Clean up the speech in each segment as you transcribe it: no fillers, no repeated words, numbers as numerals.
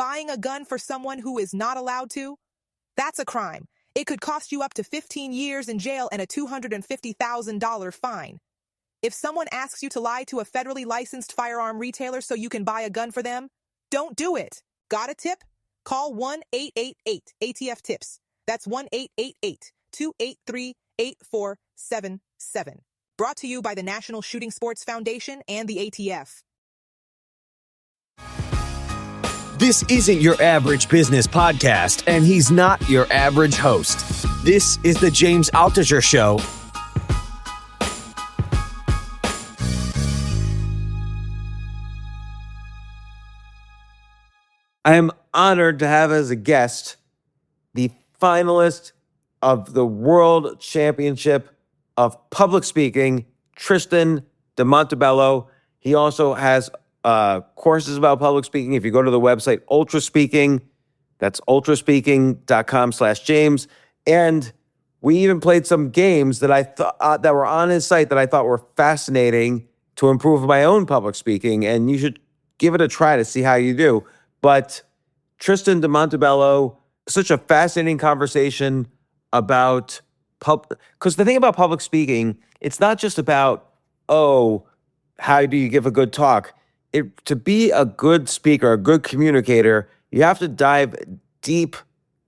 buying a gun for someone who is not allowed to? That's a crime. It could cost you up to 15 years in jail and a $250,000 fine. If someone asks you to lie to a federally licensed firearm retailer so you can buy a gun for them, don't do it. Got a tip? Call 1-888-ATF-TIPS. That's 1-888-283-8477. Brought to you by the National Shooting Sports Foundation and the ATF. This isn't your average business podcast, and he's not your average host. This is the James Altucher Show. I am honored to have as a guest the finalist of the World Championship of Public Speaking, Tristan de Montebello. He also has courses about public speaking. If you go to the website Ultra Speaking, that's ultraspeaking.com/James. And we even played some games that I thought that were on his site that I thought were fascinating to improve my own public speaking. And you should give it a try to see how you do. But Tristan de Montebello, such a fascinating conversation about because the thing about public speaking, it's not just about, how do you give a good talk? To be a good speaker, a good communicator, you have to dive deep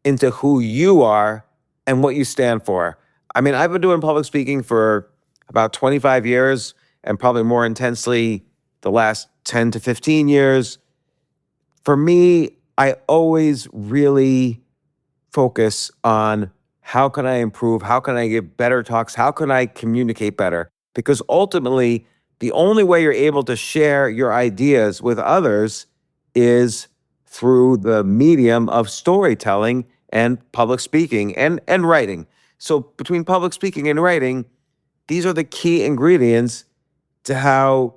into who you are and what you stand for. I mean, I've been doing public speaking for about 25 years and probably more intensely the last 10 to 15 years. For me, I always really focus on how can I improve? How can I give better talks? How can I communicate better? Because ultimately, the only way you're able to share your ideas with others is through the medium of storytelling and public speaking and writing. So between public speaking and writing, these are the key ingredients to how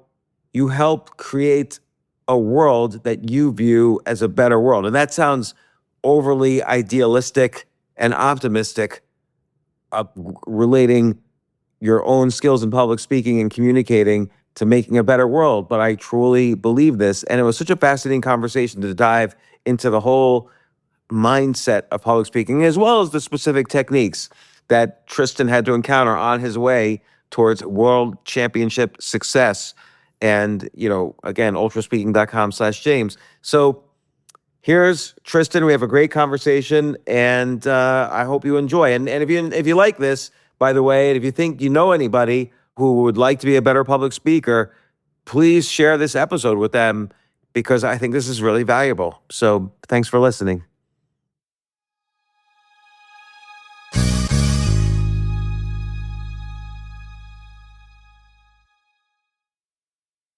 you help create a world that you view as a better world. And that sounds overly idealistic and optimistic, relating your own skills in public speaking and communicating to making a better world. But I truly believe this. And it was such a fascinating conversation to dive into the whole mindset of public speaking, as well as the specific techniques that Tristan had to encounter on his way towards world championship success. And, again, ultraspeaking.com/James. So here's Tristan. We have a great conversation, and I hope you enjoy. And if you like this, by the way, and if you think you know anybody who would like to be a better public speaker, please share this episode with them because I think this is really valuable. So thanks for listening.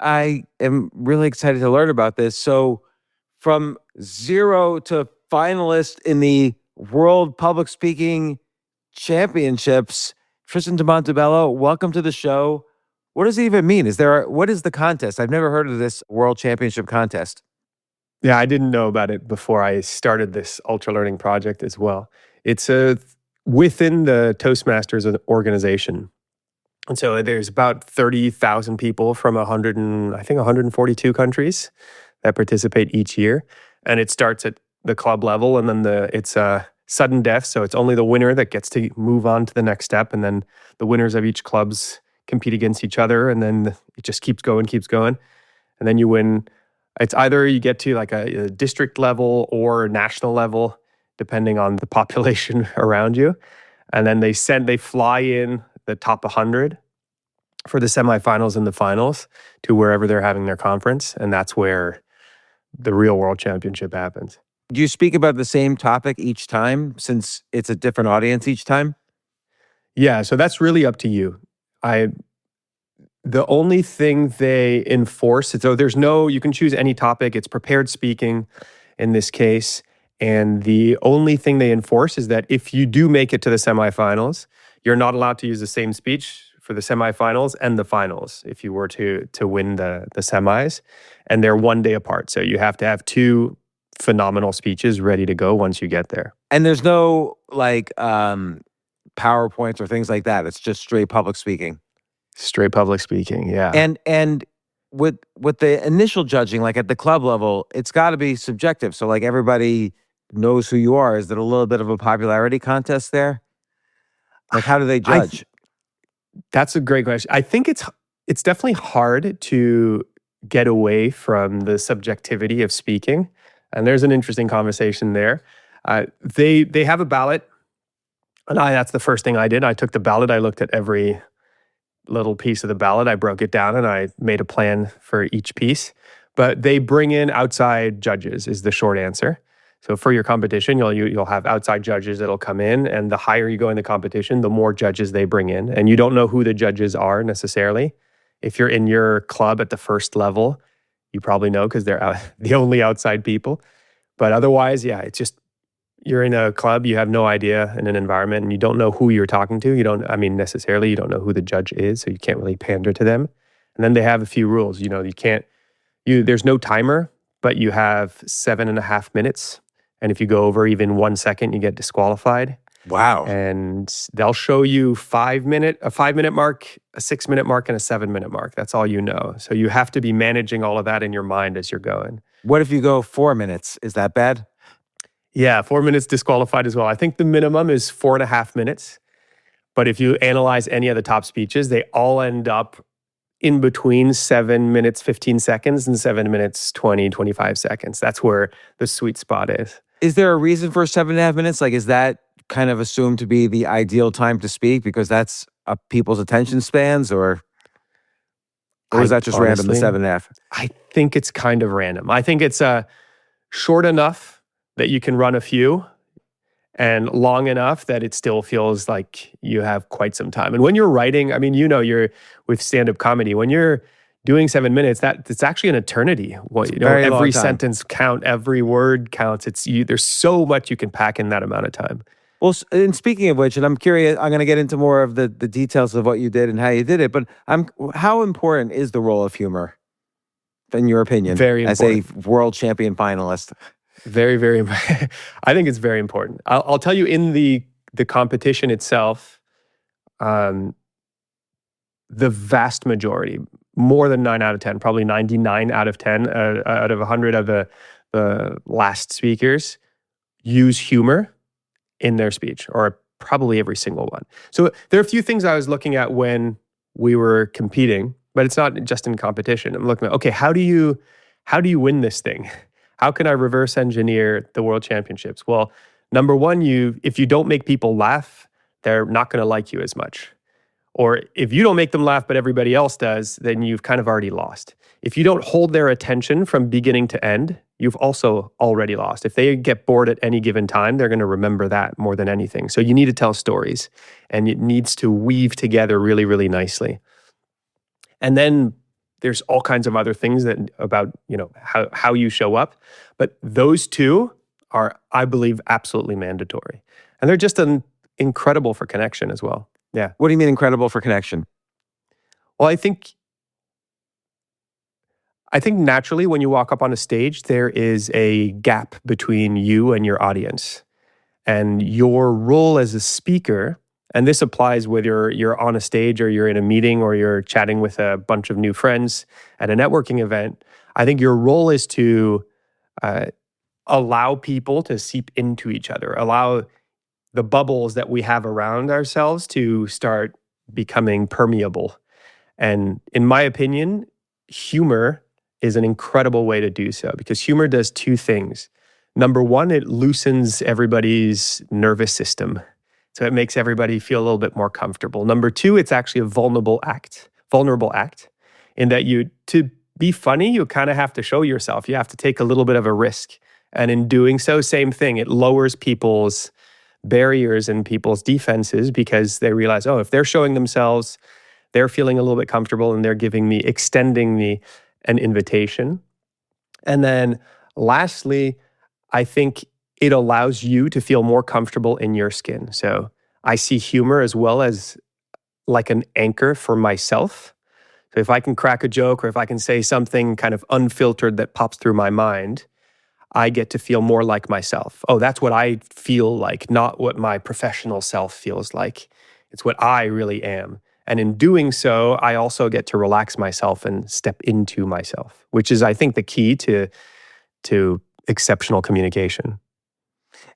I am really excited to learn about this. So from zero to finalist in the World Public Speaking Championships, Tristan de Montebello, welcome to the show. What does it even mean? What is the contest? I've never heard of this World Championship contest. Yeah, I didn't know about it before I started this ultra learning project as well. It's within the Toastmasters organization. And so there's about 30,000 people from 142 countries that participate each year. And it starts at the club level, and then it's sudden death. So it's only the winner that gets to move on to the next step. And then the winners of each clubs compete against each other. And then it just keeps going. And then you win. It's either you get to like a district level or national level, depending on the population around you. And then they fly in the top 100 for the semifinals and the finals to wherever they're having their conference. And that's where the real world championship happens. Do you speak about the same topic each time since it's a different audience each time? Yeah, so that's really up to you. The only thing they enforce, so you can choose any topic. It's prepared speaking in this case. And the only thing they enforce is that if you do make it to the semifinals, you're not allowed to use the same speech for the semifinals and the finals if you were to win the semis. And they're 1 day apart. So you have to have two phenomenal speeches ready to go once you get there. And there's no PowerPoints or things like that. It's just straight public speaking. Straight public speaking, yeah. And with the initial judging, like at the club level, it's got to be subjective. So like everybody knows who you are. Is it a little bit of a popularity contest there? Like how do they judge? That's a great question. I think it's definitely hard to get away from the subjectivity of speaking, and there's an interesting conversation there. They have a ballot, and that's the first thing I did. I took the ballot. I looked at every little piece of the ballot. I broke it down, and I made a plan for each piece. But they bring in outside judges, is the short answer. So for your competition, you'll have outside judges that'll come in, and the higher you go in the competition, the more judges they bring in. And you don't know who the judges are necessarily. If you're in your club at the first level, you probably know because they're the only outside people. But otherwise, yeah, it's just you're in a club, you have no idea in an environment, and you don't know who you're talking to. Necessarily, you don't know who the judge is, so you can't really pander to them. And then they have a few rules. There's no timer, but you have 7.5 minutes. And if you go over even 1 second, you get disqualified. Wow. And they'll show you a 5-minute mark, a 6-minute mark, and a 7-minute mark. That's all you know. So you have to be managing all of that in your mind as you're going. What if you go 4 minutes? Is that bad? Yeah, 4 minutes disqualified as well. I think the minimum is 4.5 minutes. But if you analyze any of the top speeches, they all end up in between 7 minutes, 15 seconds and 7 minutes, 20, 25 seconds. That's where the sweet spot is. Is there a reason for 7.5 minutes? Like, is that kind of assumed to be the ideal time to speak because that's people's attention spans, or is that just random, the 7.5? I think it's kind of random. I think it's short enough that you can run a few and long enough that it still feels like you have quite some time. And when you're writing, you're with stand-up comedy, when you're doing 7 minutes, it's actually an eternity. Every sentence counts, every word counts. There's so much you can pack in that amount of time. Well, and speaking of which, and I'm curious, I'm going to get into more of the details of what you did and how you did it, but how important is the role of humor, in your opinion, very important, as a world champion finalist? Very, very important. I think it's very important. I'll tell you, in the competition itself, the vast majority, more than 9 out of 10, probably 99 out of 10 out of 100 of the last speakers use humor in their speech, or probably every single one. So there are a few things I was looking at when we were competing, but it's not just in competition. I'm looking at, okay, how do you win this thing? How can I reverse engineer the world championships? Well, number one, if you don't make people laugh, they're not going to like you as much. Or if you don't make them laugh, but everybody else does, then you've kind of already lost. If you don't hold their attention from beginning to end, you've also already lost. If they get bored at any given time, they're going to remember that more than anything. So you need to tell stories, and it needs to weave together really, really nicely. And then there's all kinds of other things about how you show up. But those two are, I believe, absolutely mandatory. And they're just incredible for connection as well. Yeah. What do you mean incredible for connection? Well, I think naturally when you walk up on a stage, there is a gap between you and your audience. And your role as a speaker, and this applies whether you're on a stage or you're in a meeting or you're chatting with a bunch of new friends at a networking event, I think your role is to allow people to seep into each other, allow the bubbles that we have around ourselves to start becoming permeable. And in my opinion, humor is an incredible way to do so, because humor does two things. Number one, it loosens everybody's nervous system. So it makes everybody feel a little bit more comfortable. Number two, it's actually a vulnerable act in that to be funny, you kind of have to show yourself. You have to take a little bit of a risk. And in doing so, same thing, it lowers people's barriers and people's defenses, because they realize, if they're showing themselves, they're feeling a little bit comfortable and they're extending me an invitation. And then lastly, I think it allows you to feel more comfortable in your skin. So I see humor as well as like an anchor for myself. So if I can crack a joke, or if I can say something kind of unfiltered that pops through my mind, I get to feel more like myself. Oh, that's what I feel like, not what my professional self feels like. It's what I really am. And in doing so, I also get to relax myself and step into myself, which is, I think, the key to exceptional communication.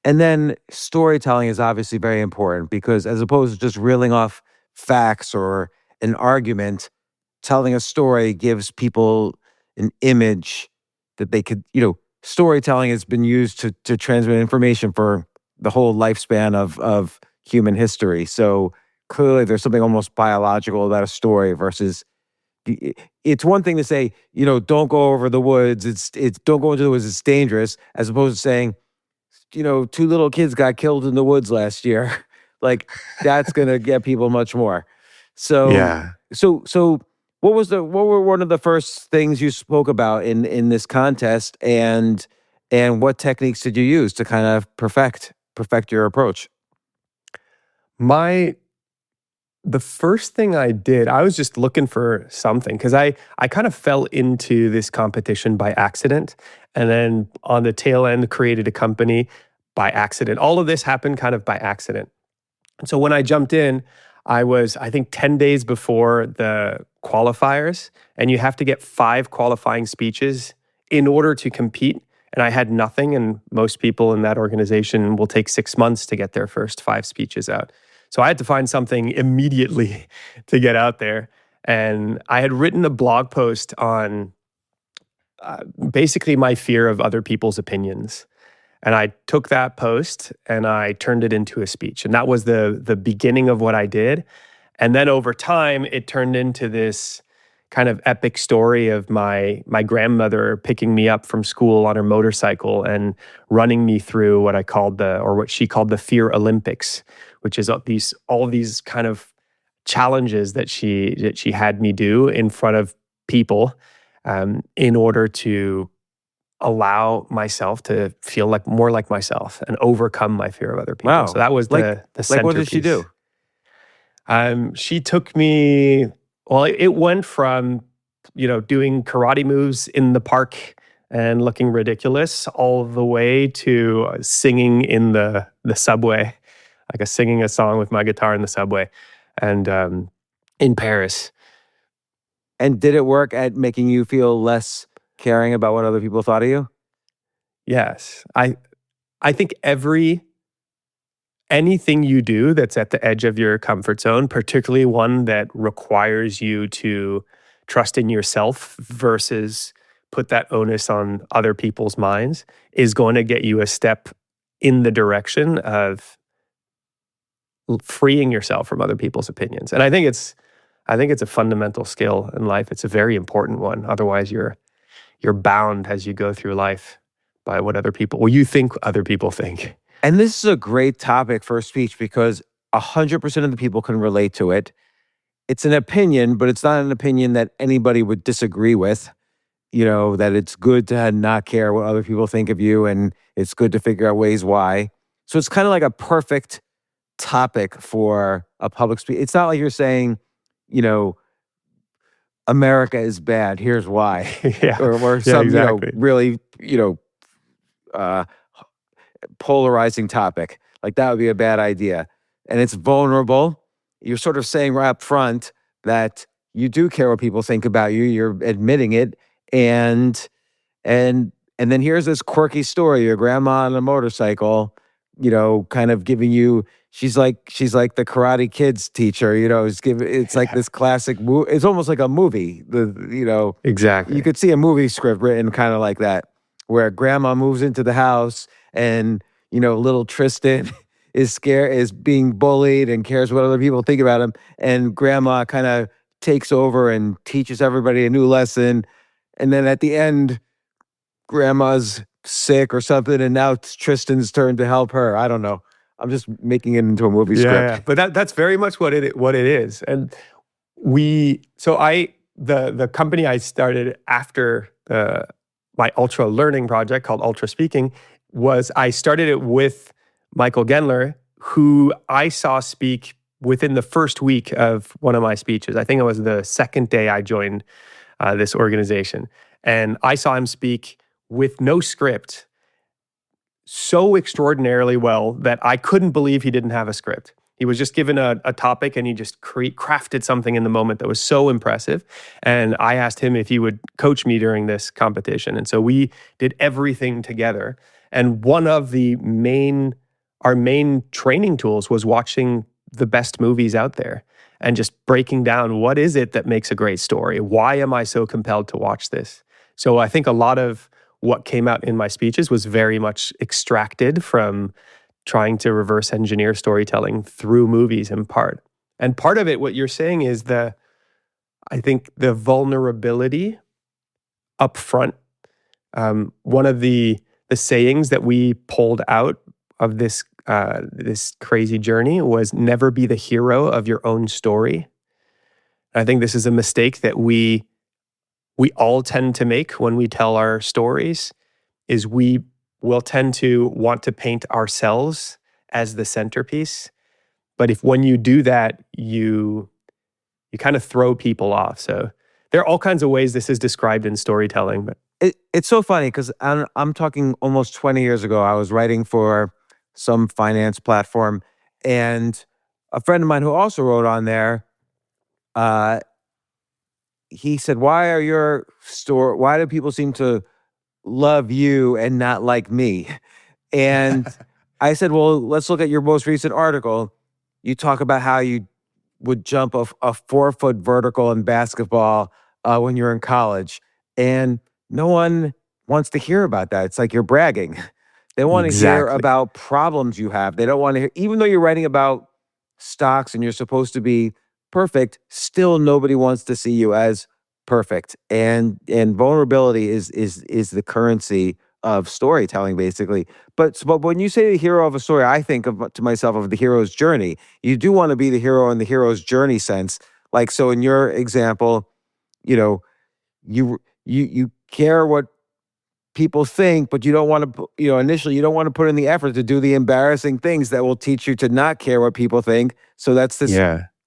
And then storytelling is obviously very important because as opposed to just reeling off facts or an argument, telling a story gives people an image that they could, storytelling has been used to transmit information for the whole lifespan of human history. So clearly there's something almost biological about a story versus it's one thing to say, don't go over the woods. It's don't go into the woods. It's dangerous, as opposed to saying, two little kids got killed in the woods last year. Like that's gonna get people much more. So Yeah. So what were one of the first things you spoke about in this contest, and what techniques did you use to kind of perfect your approach? The first thing I did, I was just looking for something because I kind of fell into this competition by accident, and then on the tail end created a company by accident. All of this happened kind of by accident. And so when I jumped in, I was, I think, 10 days before the qualifiers, and you have to get 5 qualifying speeches in order to compete. And I had nothing, and most people in that organization will take 6 months to get their first 5 speeches out. So I had to find something immediately to get out there. And I had written a blog post on basically my fear of other people's opinions. And I took that post and I turned it into a speech. And that was the beginning of what I did. And then over time, it turned into this kind of epic story of my grandmother picking me up from school on her motorcycle and running me through what she called the Fear Olympics, which is all these kind of challenges that she had me do in front of people in order to allow myself to feel more like myself and overcome my fear of other people. Wow. So that was the centerpiece. Like what did she do? She took me, well, it went from, doing karate moves in the park and looking ridiculous all the way to singing in the subway, singing a song with my guitar in the subway and in Paris. And did it work at making you feel less caring about what other people thought of you? Yes. I think anything you do that's at the edge of your comfort zone, particularly one that requires you to trust in yourself versus put that onus on other people's minds, is going to get you a step in the direction of freeing yourself from other people's opinions. And I think it's a fundamental skill in life. It's a very important one. Otherwise, you're bound as you go through life by what you think other people think. And this is a great topic for a speech because 100% of the people can relate to it. It's an opinion, but it's not an opinion that anybody would disagree with. That it's good to not care what other people think of you, and it's good to figure out ways why. So it's kind of like a perfect topic for a public speech. It's not like you're saying, America is bad, here's why. Yeah. Or some, exactly. Really, polarizing topic. Like that would be a bad idea. And it's vulnerable. You're sort of saying right up front that you do care what people think about you. You're admitting it. And then here's this quirky story. Your grandma on a motorcycle, kind of giving you, she's like the Karate Kid's teacher, it's like this classic it's almost like a movie. Exactly. You could see a movie script written kind of like that, where grandma moves into the house and, little Tristan is being bullied and cares what other people think about him. And grandma kind of takes over and teaches everybody a new lesson. And then at the end, grandma's sick or something, and now it's Tristan's turn to help her. I don't know. I'm just making it into a movie script. Yeah, but that's very much what it is. And the company I started after my ultra learning project called Ultra Speaking I started it with Michael Gendler, who I saw speak within the first week of one of my speeches. I think it was the second day I joined this organization. And I saw him speak with no script so extraordinarily well that I couldn't believe he didn't have a script. He was just given a topic and he just crafted something in the moment that was so impressive. And I asked him if he would coach me during this competition. And so we did everything together. And one of our main training tools was watching the best movies out there and just breaking down what is it that makes a great story? Why am I so compelled to watch this? So I think a lot of what came out in my speeches was very much extracted from trying to reverse engineer storytelling through movies in part. And part of it, what you're saying is I think the vulnerability up front. One of the sayings that we pulled out of this crazy journey was never be the hero of your own story. I think this is a mistake that we all tend to make when we tell our stories, is we will tend to want to paint ourselves as the centerpiece. But when you do that, you kind of throw people off. So there are all kinds of ways this is described in storytelling. But it's so funny because I'm talking almost 20 years ago. I was writing for some finance platform, and a friend of mine who also wrote on there, he said, why do people seem to love you and not like me? And I said, well, let's look at your most recent article. You talk about how you would jump a 4-foot vertical in basketball when you're in college. And no one wants to hear about that. It's like you're bragging. They want to hear about problems you have. They don't want to hear, even though you're writing about stocks and you're supposed to be perfect, still nobody wants to see you as perfect. And vulnerability is the currency of storytelling, basically. But when you say the hero of a story, I think to myself of the hero's journey. You do want to be the hero in the hero's journey sense. Like, so in your example, you care what people think, but you don't want to, initially you don't want to put in the effort to do the embarrassing things that will teach you to not care what people think. So that's this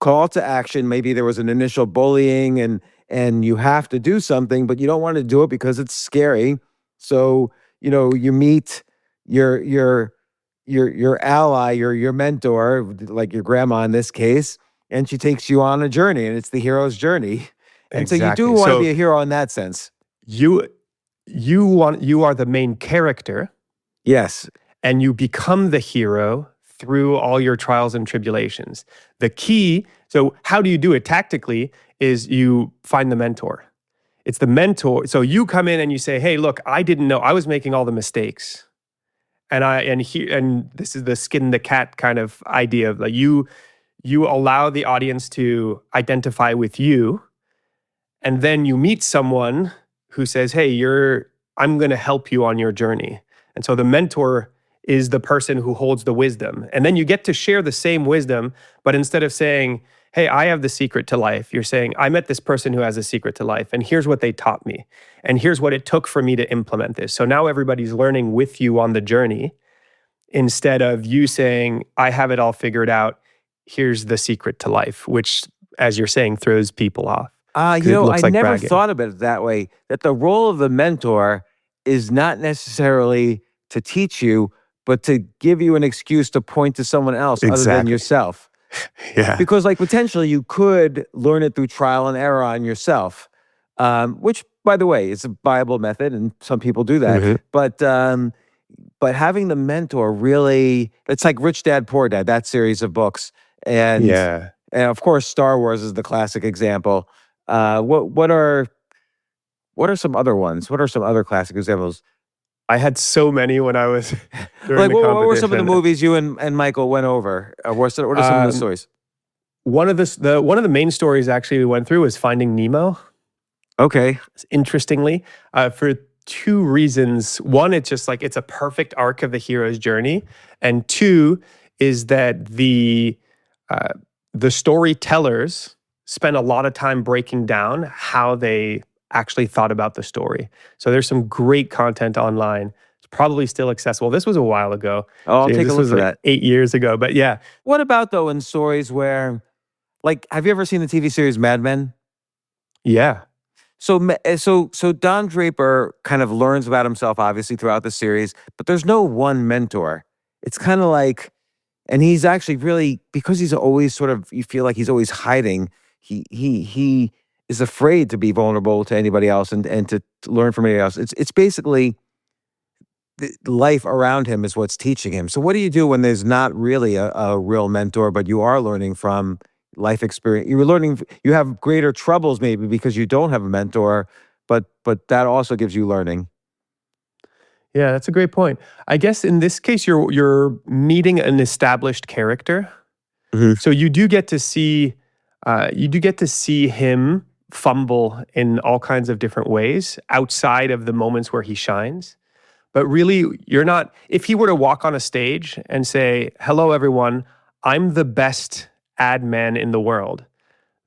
call to action. Maybe there was an initial bullying and you have to do something, but you don't want to do it because it's scary. So, you meet your ally, your mentor, like your grandma in this case, and she takes you on a journey, and it's the hero's journey. And so you do want to be a hero in that sense. You are the main character. Yes. And you become the hero through all your trials and tribulations. The key, so how do you do it tactically, is you find the mentor. It's the mentor. So you come in and you say, hey, look, I didn't know. I was making all the mistakes. And this is the skin the cat kind of idea of like you allow the audience to identify with you. And then you meet someone who says, hey, I'm going to help you on your journey. And so the mentor is the person who holds the wisdom. And then you get to share the same wisdom, but instead of saying, hey, I have the secret to life, you're saying, I met this person who has a secret to life, and here's what they taught me. And here's what it took for me to implement this. So now everybody's learning with you on the journey, instead of you saying, I have it all figured out, here's the secret to life, which, as you're saying, throws people off. I never thought about it that way, that the role of the mentor is not necessarily to teach you, but to give you an excuse to point to someone else other than yourself. Yeah. Because potentially you could learn it through trial and error on yourself, which, by the way, is a viable method, and some people do that. Mm-hmm. But having the mentor really, it's like Rich Dad, Poor Dad, that series of books. And of course, Star Wars is the classic example. What are some other ones? What are some other classic examples? I had so many when I was during the competition. What were some of the movies you and Michael went over? What are some of the stories? One of the main stories actually we went through was Finding Nemo. Okay. Interestingly, for two reasons. One, it's just like it's a perfect arc of the hero's journey, and two is that the storytellers spent a lot of time breaking down how they actually thought about the story. So there's some great content online. It's probably still accessible. This was a while ago. Oh, I'll take a look at that. 8 years ago, but yeah. What about though in stories where, have you ever seen the TV series Mad Men? Yeah. So Don Draper kind of learns about himself obviously throughout the series, but there's no one mentor. It's kind of like, And he's actually really, because he's always sort of, you feel like he's always hiding. He is afraid to be vulnerable to anybody else and to learn from anybody else. It's basically the life around him is what's teaching him. So what do you do when there's not really a real mentor, but you are learning from life experience? You're learning, you have greater troubles maybe because you don't have a mentor, but that also gives you learning. Yeah, that's a great point. I guess in this case, you're meeting an established character, so you do get to see him fumble in all kinds of different ways outside of the moments where he shines. But really, you're not. If he were to walk on a stage and say, "Hello, everyone, I'm the best ad man in the world,"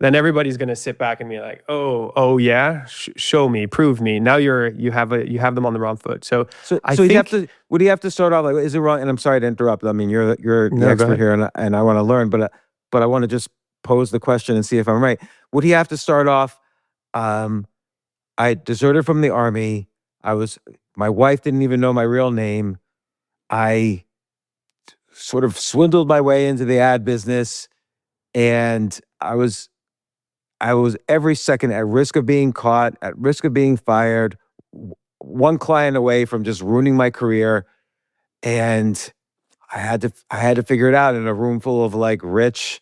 then everybody's going to sit back and be like, "Oh yeah, show me, prove me." Now you have them on the wrong foot. So I think would he have to start off like, is it wrong? And I'm sorry to interrupt. I mean, you're the No, go expert ahead. here, and I want to learn, but I want to just pose the question and see if I'm right. Would he have to start off? I deserted from the army. My wife didn't even know my real name. I sort of swindled my way into the ad business, and I was every second at risk of being caught, at risk of being fired, one client away from just ruining my career. And I had to figure it out in a room full of like rich,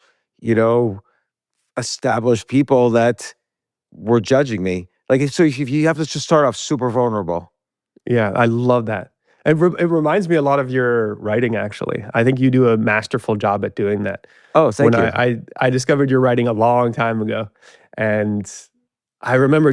established people that were judging me. Like, so if you have to just start off super vulnerable. Yeah, I love that. It reminds me a lot of your writing, actually. I think you do a masterful job at doing that. Oh, thank you. I discovered your writing a long time ago, and I remember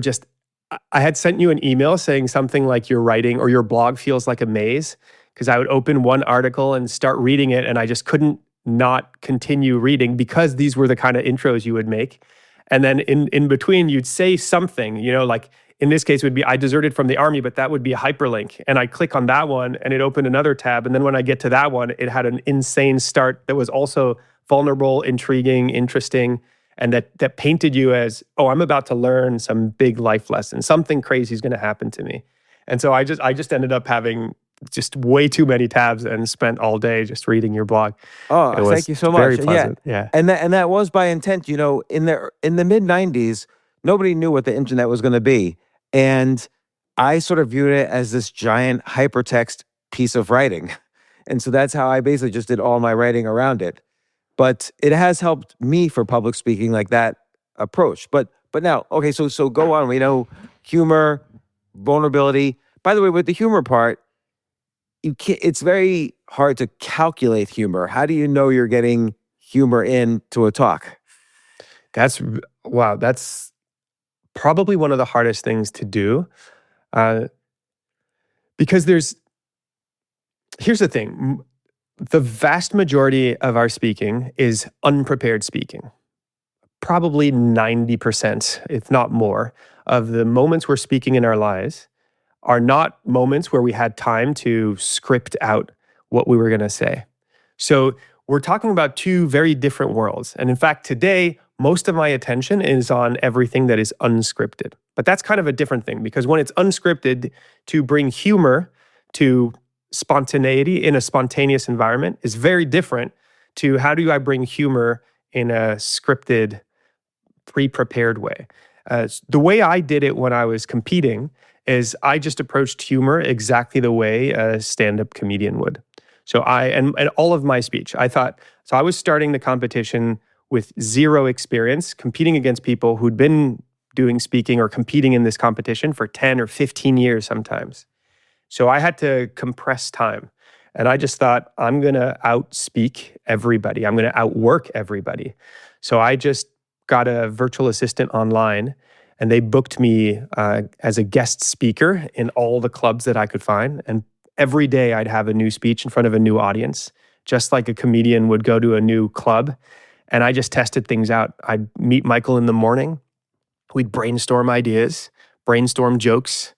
I had sent you an email saying something like your writing or your blog feels like a maze, because I would open one article and start reading it, and I just couldn't not continue reading because these were the kind of intros you would make. And then in between, you'd say something, like in this case, it would be, I deserted from the army, but that would be a hyperlink. And I click on that one and it opened another tab. And then when I get to that one, it had an insane start that was also vulnerable, intriguing, interesting, and that painted you as, oh, I'm about to learn some big life lesson. Something crazy is going to happen to me. And so I just ended up having just way too many tabs and spent all day just reading your blog. Oh, thank you so much. Very pleasant. Yeah. And that was by intent. In the mid 90s, nobody knew what the internet was going to be. And I sort of viewed it as this giant hypertext piece of writing. And so that's how I basically just did all my writing around it. But it has helped me for public speaking, like that approach. But now, okay, so go on. We know humor, vulnerability. By the way, with the humor part, it's very hard to calculate humor. How do you know you're getting humor into a talk? That's probably one of the hardest things to do, because here's the thing. The vast majority of our speaking is unprepared speaking. Probably 90%, if not more, of the moments we're speaking in our lives are not moments where we had time to script out what we were going to say. So we're talking about two very different worlds. And in fact, today, most of my attention is on everything that is unscripted. But that's kind of a different thing, because when it's unscripted, to bring humor to spontaneity in a spontaneous environment is very different to how do I bring humor in a scripted, pre-prepared way. The way I did it when I was competing is I just approached humor exactly the way a stand-up comedian would. So and all of my speech, I was starting the competition with zero experience, competing against people who'd been doing speaking or competing in this competition for 10 or 15 years sometimes. So I had to compress time. And I just thought, I'm going to outspeak everybody. I'm going to outwork everybody. So I just got a virtual assistant online, and they booked me as a guest speaker in all the clubs that I could find. And every day I'd have a new speech in front of a new audience, just like a comedian would go to a new club. And I just tested things out. I'd meet Michael in the morning. We'd brainstorm ideas, brainstorm jokes.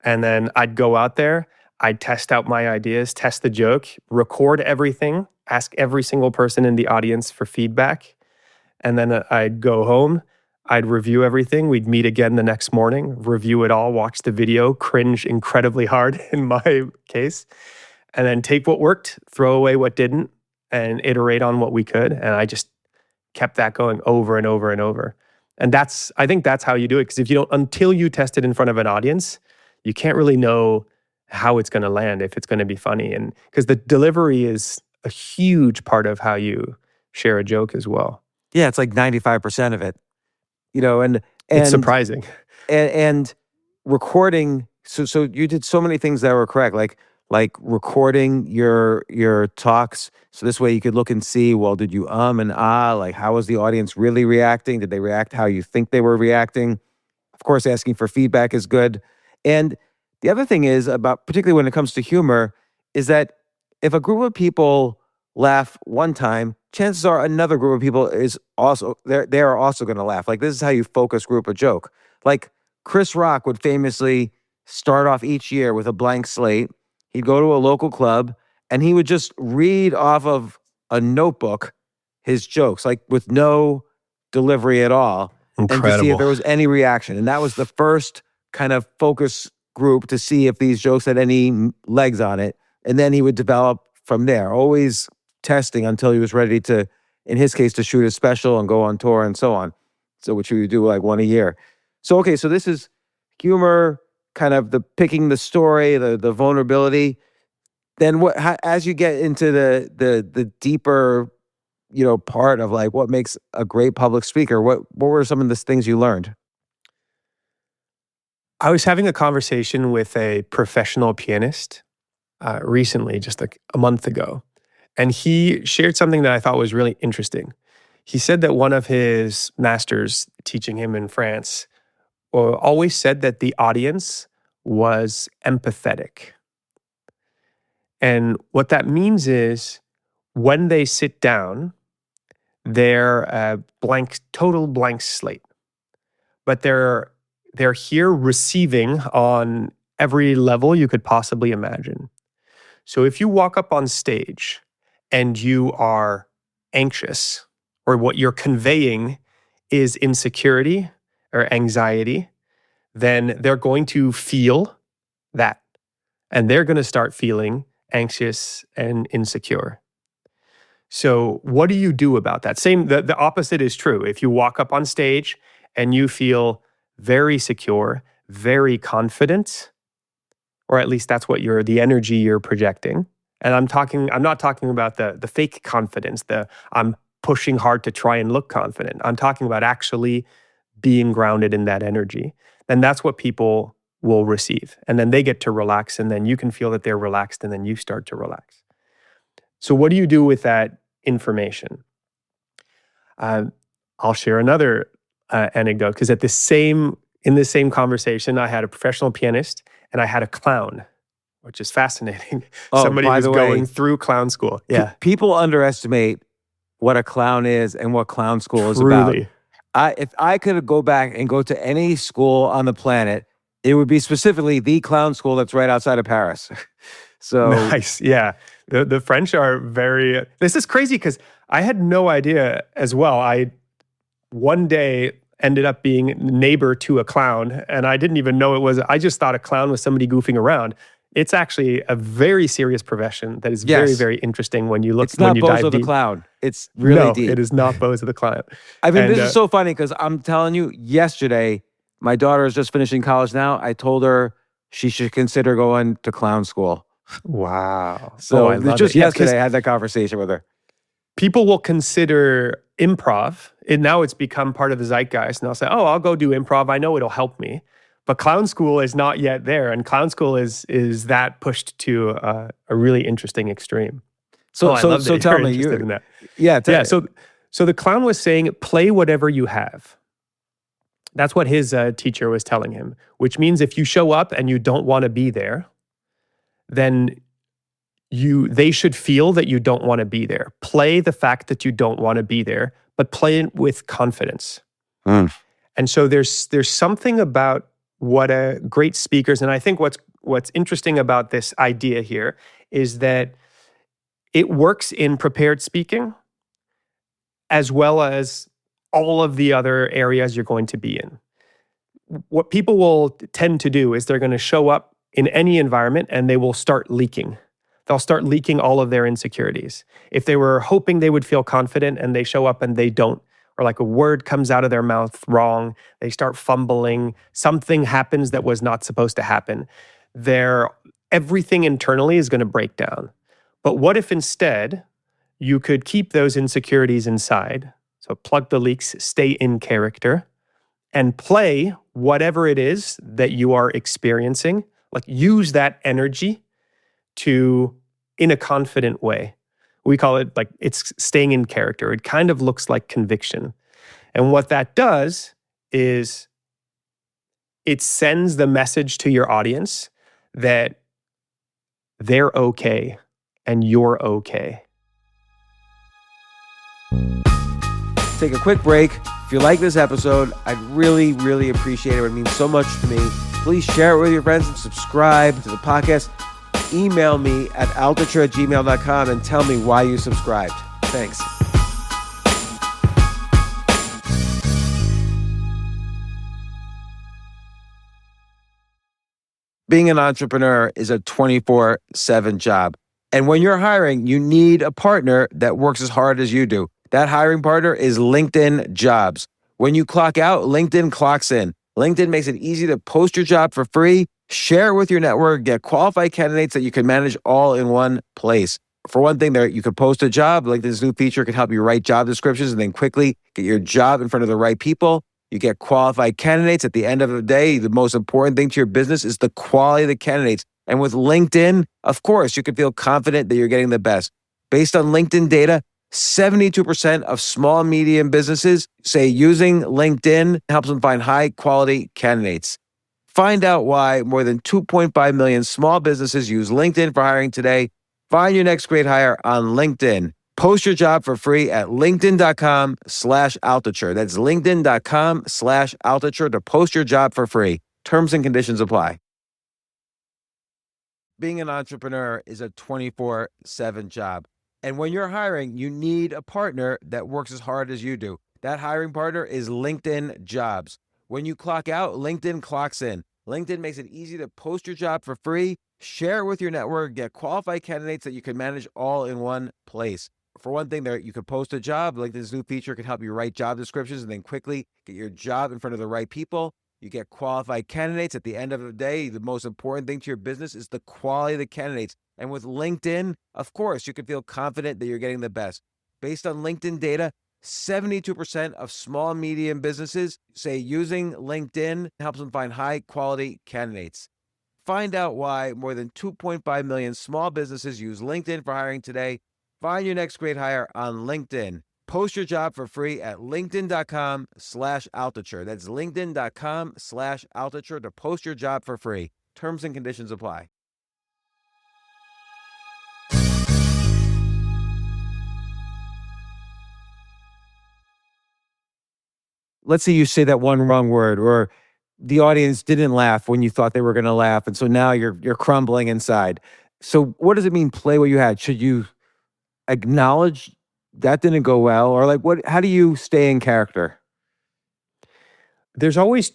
And then I'd go out there. I'd test out my ideas, test the joke, record everything, ask every single person in the audience for feedback. And then I'd go home. I'd review everything. We'd meet again the next morning, review it all, watch the video, cringe incredibly hard in my case, and then take what worked, throw away what didn't, and iterate on what we could. And I just kept that going over and over and over. And I think that's how you do it. Because if you don't, until you test it in front of an audience, you can't really know how it's going to land, if it's going to be funny. And because the delivery is a huge part of how you share a joke as well. Yeah, it's like 95% of it. And It's surprising. And recording. So you did so many things that were correct, like recording your talks. So this way you could look and see, well, did you and like how was the audience really reacting? Did they react how you think they were reacting? Of course, asking for feedback is good. And the other thing is about, particularly when it comes to humor, is that if a group of people laugh one time, chances are another group of people is also they are also going to laugh. Like, this is how you focus group a joke. Like Chris Rock would famously start off each year with a blank slate. He'd go to a local club and he would just read off of a notebook his jokes, like with no delivery at all. Incredible. And to see if there was any reaction. And that was the first kind of focus group to see if these jokes had any legs on it. And then he would develop from there, always testing until he was ready to, in his case, to shoot a special and go on tour and so on. So which we would do like one a year. So, okay, so this is humor, kind of the picking the story, the vulnerability. Then as you get into the deeper, part of like what makes a great public speaker, what were some of the things you learned? I was having a conversation with a professional pianist recently, just like a month ago. And he shared something that I thought was really interesting. He said that one of his masters teaching him in France always said that the audience was empathetic. And what that means is when they sit down, they're a total blank slate. But they're here receiving on every level you could possibly imagine. So if you walk up on stage and you are anxious, or what you're conveying is insecurity or anxiety, then they're going to feel that. And they're going to start feeling anxious and insecure. So what do you do about that? The opposite is true. If you walk up on stage and you feel very secure, very confident, or at least that's what the energy you're projecting. And I'm not talking about the fake confidence, I'm pushing hard to try and look confident. I'm talking about actually being grounded in that energy. And that's what people will receive. And then they get to relax, and then you can feel that they're relaxed, and then you start to relax. So what do you do with that information? I'll share another anecdote, because in the same conversation, I had a professional pianist and I had a clown, which is fascinating. Somebody who's going through clown school. Yeah. People underestimate what a clown is and what clown school is Truly. about. If I could go back and go to any school on the planet, it would be specifically the clown school that's right outside of Paris. So nice. Yeah. The French are very, this is crazy because I had no idea as well. I one day ended up being neighbor to a clown, and I didn't even know it was, I just thought a clown was somebody goofing around. It's actually a very serious profession that is very, very interesting when you look, it's not when you dive Bozo deep. the Clown. It's really deep. It is not Bozo the Clown. I mean, this is so funny because I'm telling you, yesterday, my daughter is just finishing college now. I told her she should consider going to clown school. Wow. So I love just it. yesterday, I had that conversation with her. People will consider improv, and now it's become part of the zeitgeist, and they'll say, oh, I'll go do improv. I know it'll help me. But clown school is not yet there, and clown school is that pushed to a really interesting extreme. So tell me, interested in that. Yeah. So the clown was saying, play whatever you have. That's what his teacher was telling him, which means if you show up and you don't want to be there, then they should feel that you don't want to be there. Play the fact that you don't want to be there, but play it with confidence. And so there's something about what a great speakers, and I think what's interesting about this idea here is that it works in prepared speaking as well as all of the other areas you're going to be in. What people will tend to do is they're going to show up in any environment and they will start leaking. they'll start leaking all of their insecurities. If they were hoping they would feel confident and they show up and they don't, or like a word comes out of their mouth wrong, they start fumbling, something happens that was not supposed to happen, everything internally is going to break down. But what if instead you could keep those insecurities inside? So plug the leaks, stay in character, and play whatever it is that you are experiencing. Like use that energy in a confident way. We call it like it's staying in character. It kind of looks like conviction. And what that does is it sends the message to your audience that they're okay and you're okay. Take a quick break. If you like this episode, I'd really, really appreciate it. It would mean so much to me. Please share it with your friends and subscribe to the podcast. Email me at altucher@gmail.com and tell me why you subscribed. Thanks. Being an entrepreneur is a 24/7 job. And when you're hiring, you need a partner that works as hard as you do. That hiring partner is LinkedIn Jobs. When you clock out, LinkedIn clocks in. LinkedIn makes it easy to post your job for free, share it with your network, get qualified candidates that you can manage all in one place. For one thing, you could post a job. LinkedIn's new feature can help you write job descriptions and then quickly get your job in front of the right people. You get qualified candidates. At the end of the day, the most important thing to your business is the quality of the candidates. And with LinkedIn, of course, you can feel confident that you're getting the best. Based on LinkedIn data, 72% of small and medium businesses say using LinkedIn helps them find high-quality candidates. Find out why more than 2.5 million small businesses use LinkedIn for hiring today. Find your next great hire on LinkedIn. Post your job for free at linkedin.com/Altucher. That's linkedin.com/Altucher to post your job for free. Terms and conditions apply. Being an entrepreneur is a 24/7 job. And when you're hiring, you need a partner that works as hard as you do. That hiring partner is LinkedIn Jobs. When you clock out, LinkedIn clocks in. LinkedIn makes it easy to post your job for free, share it with your network, get qualified candidates that you can manage all in one place. For one thing, you could post a job. LinkedIn's new feature can help you write job descriptions and then quickly get your job in front of the right people. You get qualified candidates. At the end of the day, the most important thing to your business is the quality of the candidates. And with LinkedIn, of course, you can feel confident that you're getting the best. Based on LinkedIn data, 72% of small and medium businesses say using LinkedIn helps them find high-quality candidates. Find out why more than 2.5 million small businesses use LinkedIn for hiring today. Find your next great hire on LinkedIn. Post your job for free at linkedin.com/Altucher. That's linkedin.com/Altucher to post your job for free. Terms and conditions apply. Let's say you say that one wrong word, or the audience didn't laugh when you thought they were going to laugh, and so now you're crumbling inside. So what does it mean, play what you had? Should you acknowledge that didn't go well, or like how do you stay in character? You always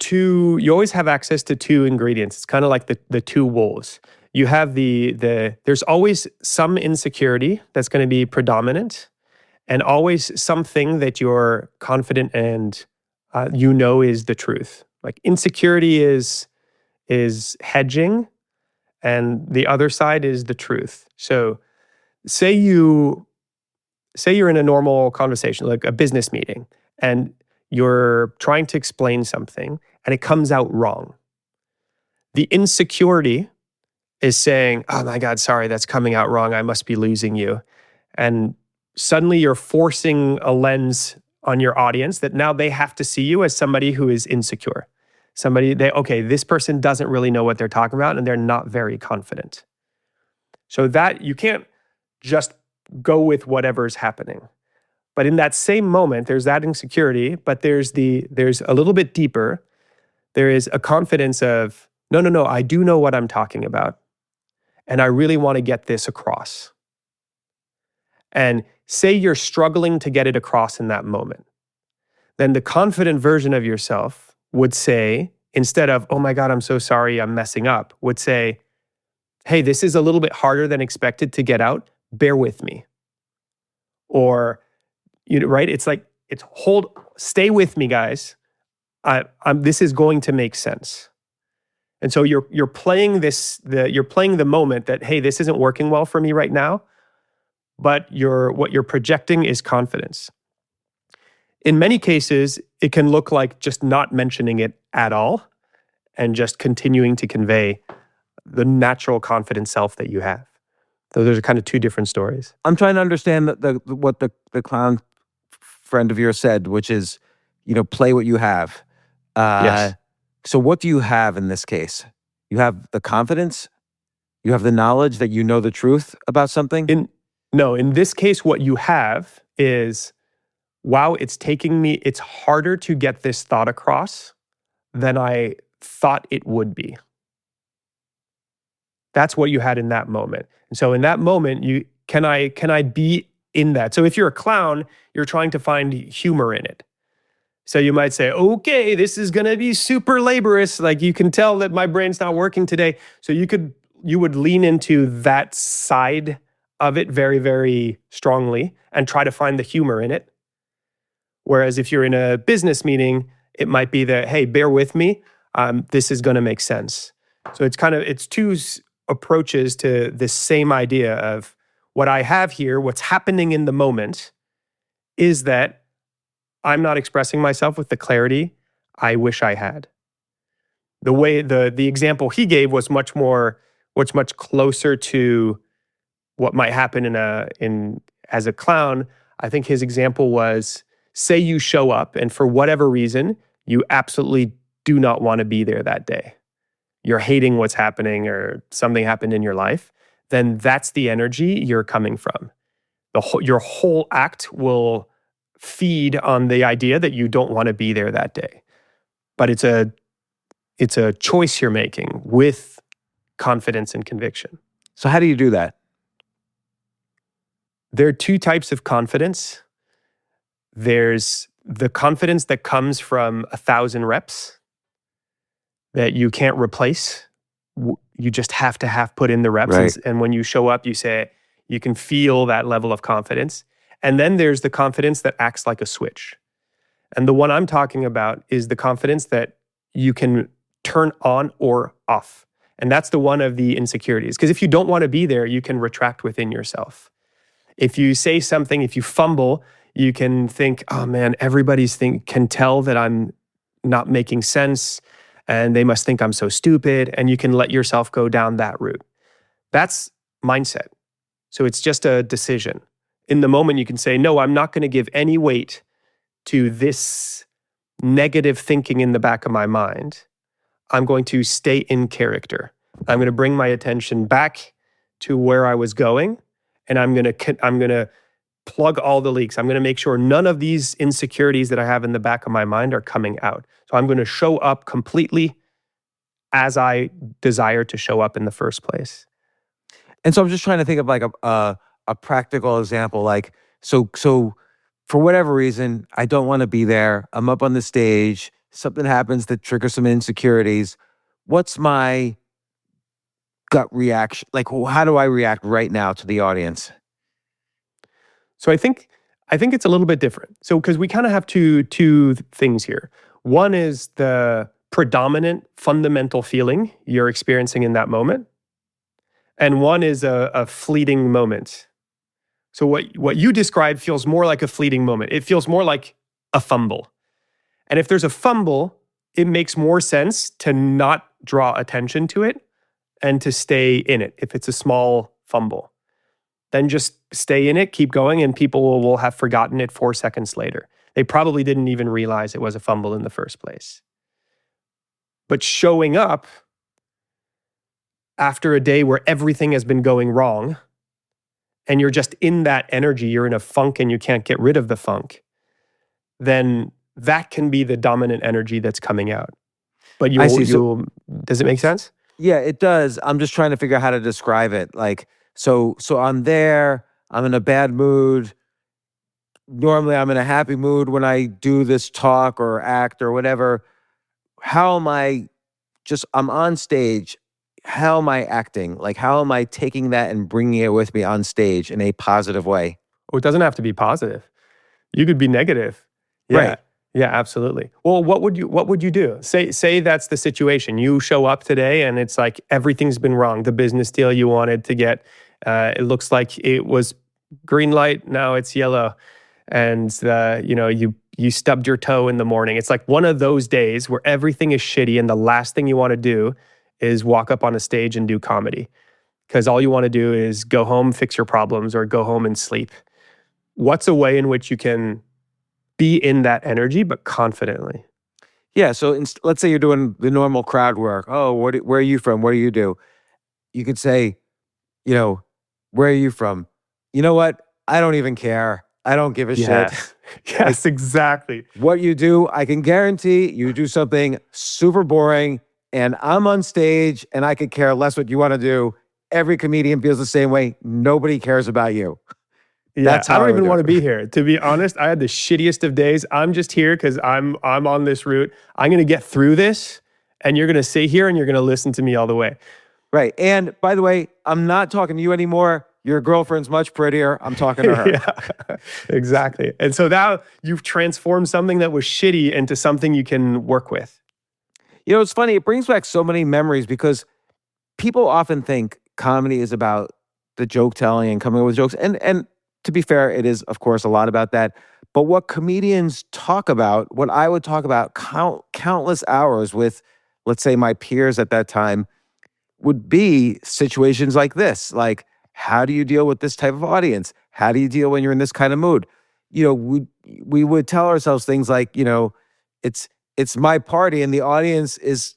have access to two ingredients. It's kind of like the two wolves. You have there's always some insecurity that's going to be predominant, and always something that you're confident and is the truth. Like insecurity is hedging, and the other side is the truth. So say you're in a normal conversation, like a business meeting, and you're trying to explain something and it comes out wrong. The insecurity is saying, oh my God, sorry, that's coming out wrong. I must be losing you. And suddenly you're forcing a lens on your audience that now they have to see you as somebody who is insecure. This person doesn't really know what they're talking about and they're not very confident. So that you can't just go with whatever's happening. But in that same moment, there's that insecurity, but there's a little bit deeper. There is a confidence of, no, I do know what I'm talking about. And I really want to get this across. And say you're struggling to get it across in that moment. Then the confident version of yourself would say, instead of, oh my God, I'm so sorry, I'm messing up, would say, hey, this is a little bit harder than expected to get out. Bear with me. Or, right? It's like, stay with me, guys. This is going to make sense. And so you're playing you're playing the moment that, hey, this isn't working well for me right now, but what you're projecting is confidence. In many cases, it can look like just not mentioning it at all and just continuing to convey the natural confident self that you have. So those are kind of two different stories. I'm trying to understand what the clown friend of yours said, which is, play what you have. Yes. So what do you have in this case? You have the confidence? You have the knowledge that you know the truth about something? In this case, what you have is, wow, it's harder to get this thought across than I thought it would be. That's what you had in that moment. And so in that moment, can I be in that? So if you're a clown, you're trying to find humor in it. So you might say, okay, this is going to be super laborious. Like, you can tell that my brain's not working today. So you would lean into that side of it very, very strongly and try to find the humor in it. Whereas if you're in a business meeting, it might be that, hey, bear with me. This is going to make sense. So it's two approaches to this same idea of what I have here, what's happening in the moment is that I'm not expressing myself with the clarity I wish I had. The way the example he gave was much closer to what might happen as a clown. I think his example was, say you show up and for whatever reason, you absolutely do not want to be there that day. You're hating what's happening or something happened in your life, then that's the energy you're coming from. Your whole act will feed on the idea that you don't want to be there that day. But it's a choice you're making with confidence and conviction. So how do you do that? There are two types of confidence. There's the confidence that comes from 1,000 reps that you can't replace. You just have to put in the reps. Right. And when you show up, you can feel that level of confidence. And then there's the confidence that acts like a switch. And the one I'm talking about is the confidence that you can turn on or off. And that's the one of the insecurities. Because if you don't want to be there, you can retract within yourself. If you say something, if you fumble, you can think, oh man, can tell that I'm not making sense and they must think I'm so stupid. And you can let yourself go down that route. That's mindset. So it's just a decision. In the moment, you can say, no, I'm not going to give any weight to this negative thinking in the back of my mind. I'm going to stay in character. I'm going to bring my attention back to where I was going, and I'm going to plug all the leaks. I'm going to make sure none of these insecurities that I have in the back of my mind are coming out. So I'm going to show up completely as I desire to show up in the first place. And so I'm just trying to think of like a practical example. Like, so for whatever reason, I don't want to be there. I'm up on the stage. Something happens that triggers some insecurities. What's my gut reaction? Like, how do I react right now to the audience? So I think it's a little bit different. So because we kind of have two things here. One is the predominant fundamental feeling you're experiencing in that moment. And one is a fleeting moment. So what you described feels more like a fleeting moment. It feels more like a fumble. And if there's a fumble, it makes more sense to not draw attention to it and to stay in it if it's a small fumble. Then just stay in it, keep going, and people will have forgotten it 4 seconds later. They probably didn't even realize it was a fumble in the first place. But showing up after a day where everything has been going wrong, and you're just in that energy, you're in a funk and you can't get rid of the funk, then that can be the dominant energy that's coming out. But does it make sense? Yeah, it does. I'm just trying to figure out how to describe it. Like, so I'm there, I'm in a bad mood. Normally I'm in a happy mood when I do this talk or act or whatever. How am I'm on stage how am I acting? Like, how am I taking that and bringing it with me on stage in a positive way? Oh, it doesn't have to be positive. You could be negative. Yeah. Right. Yeah, absolutely. Well, what would you do? Say that's the situation. You show up today and it's like everything's been wrong. The business deal you wanted to get, it looks like it was green light, now it's yellow. And you stubbed your toe in the morning. It's like one of those days where everything is shitty and the last thing you want to do is walk up on a stage and do comedy. Because all you want to do is go home, fix your problems, or go home and sleep. What's a way in which you can be in that energy, but confidently? Yeah. So let's say you're doing the normal crowd work. Oh, where are you from? What do you do? You could say, where are you from? You know what? I don't even care. I don't give a shit. Yes, exactly. What you do, I can guarantee you do something super boring and I'm on stage and I could care less what you want to do. Every comedian feels the same way. Nobody cares about you. Yeah, That's how I don't even want to do be here. To be honest, I had the shittiest of days. I'm just here because I'm on this route. I'm going to get through this, and you're going to sit here and you're going to listen to me all the way. Right. And by the way, I'm not talking to you anymore. Your girlfriend's much prettier. I'm talking to her. Yeah, exactly. And so now you've transformed something that was shitty into something you can work with. It's funny. It brings back so many memories because people often think comedy is about the joke telling and coming up with jokes. And to be fair, it is, of course, a lot about that. But what comedians talk about, what I would talk about countless hours with, let's say, my peers at that time, would be situations like this. Like, how do you deal with this type of audience? How do you deal when you're in this kind of mood? We would tell ourselves things like, it's my party and the audience is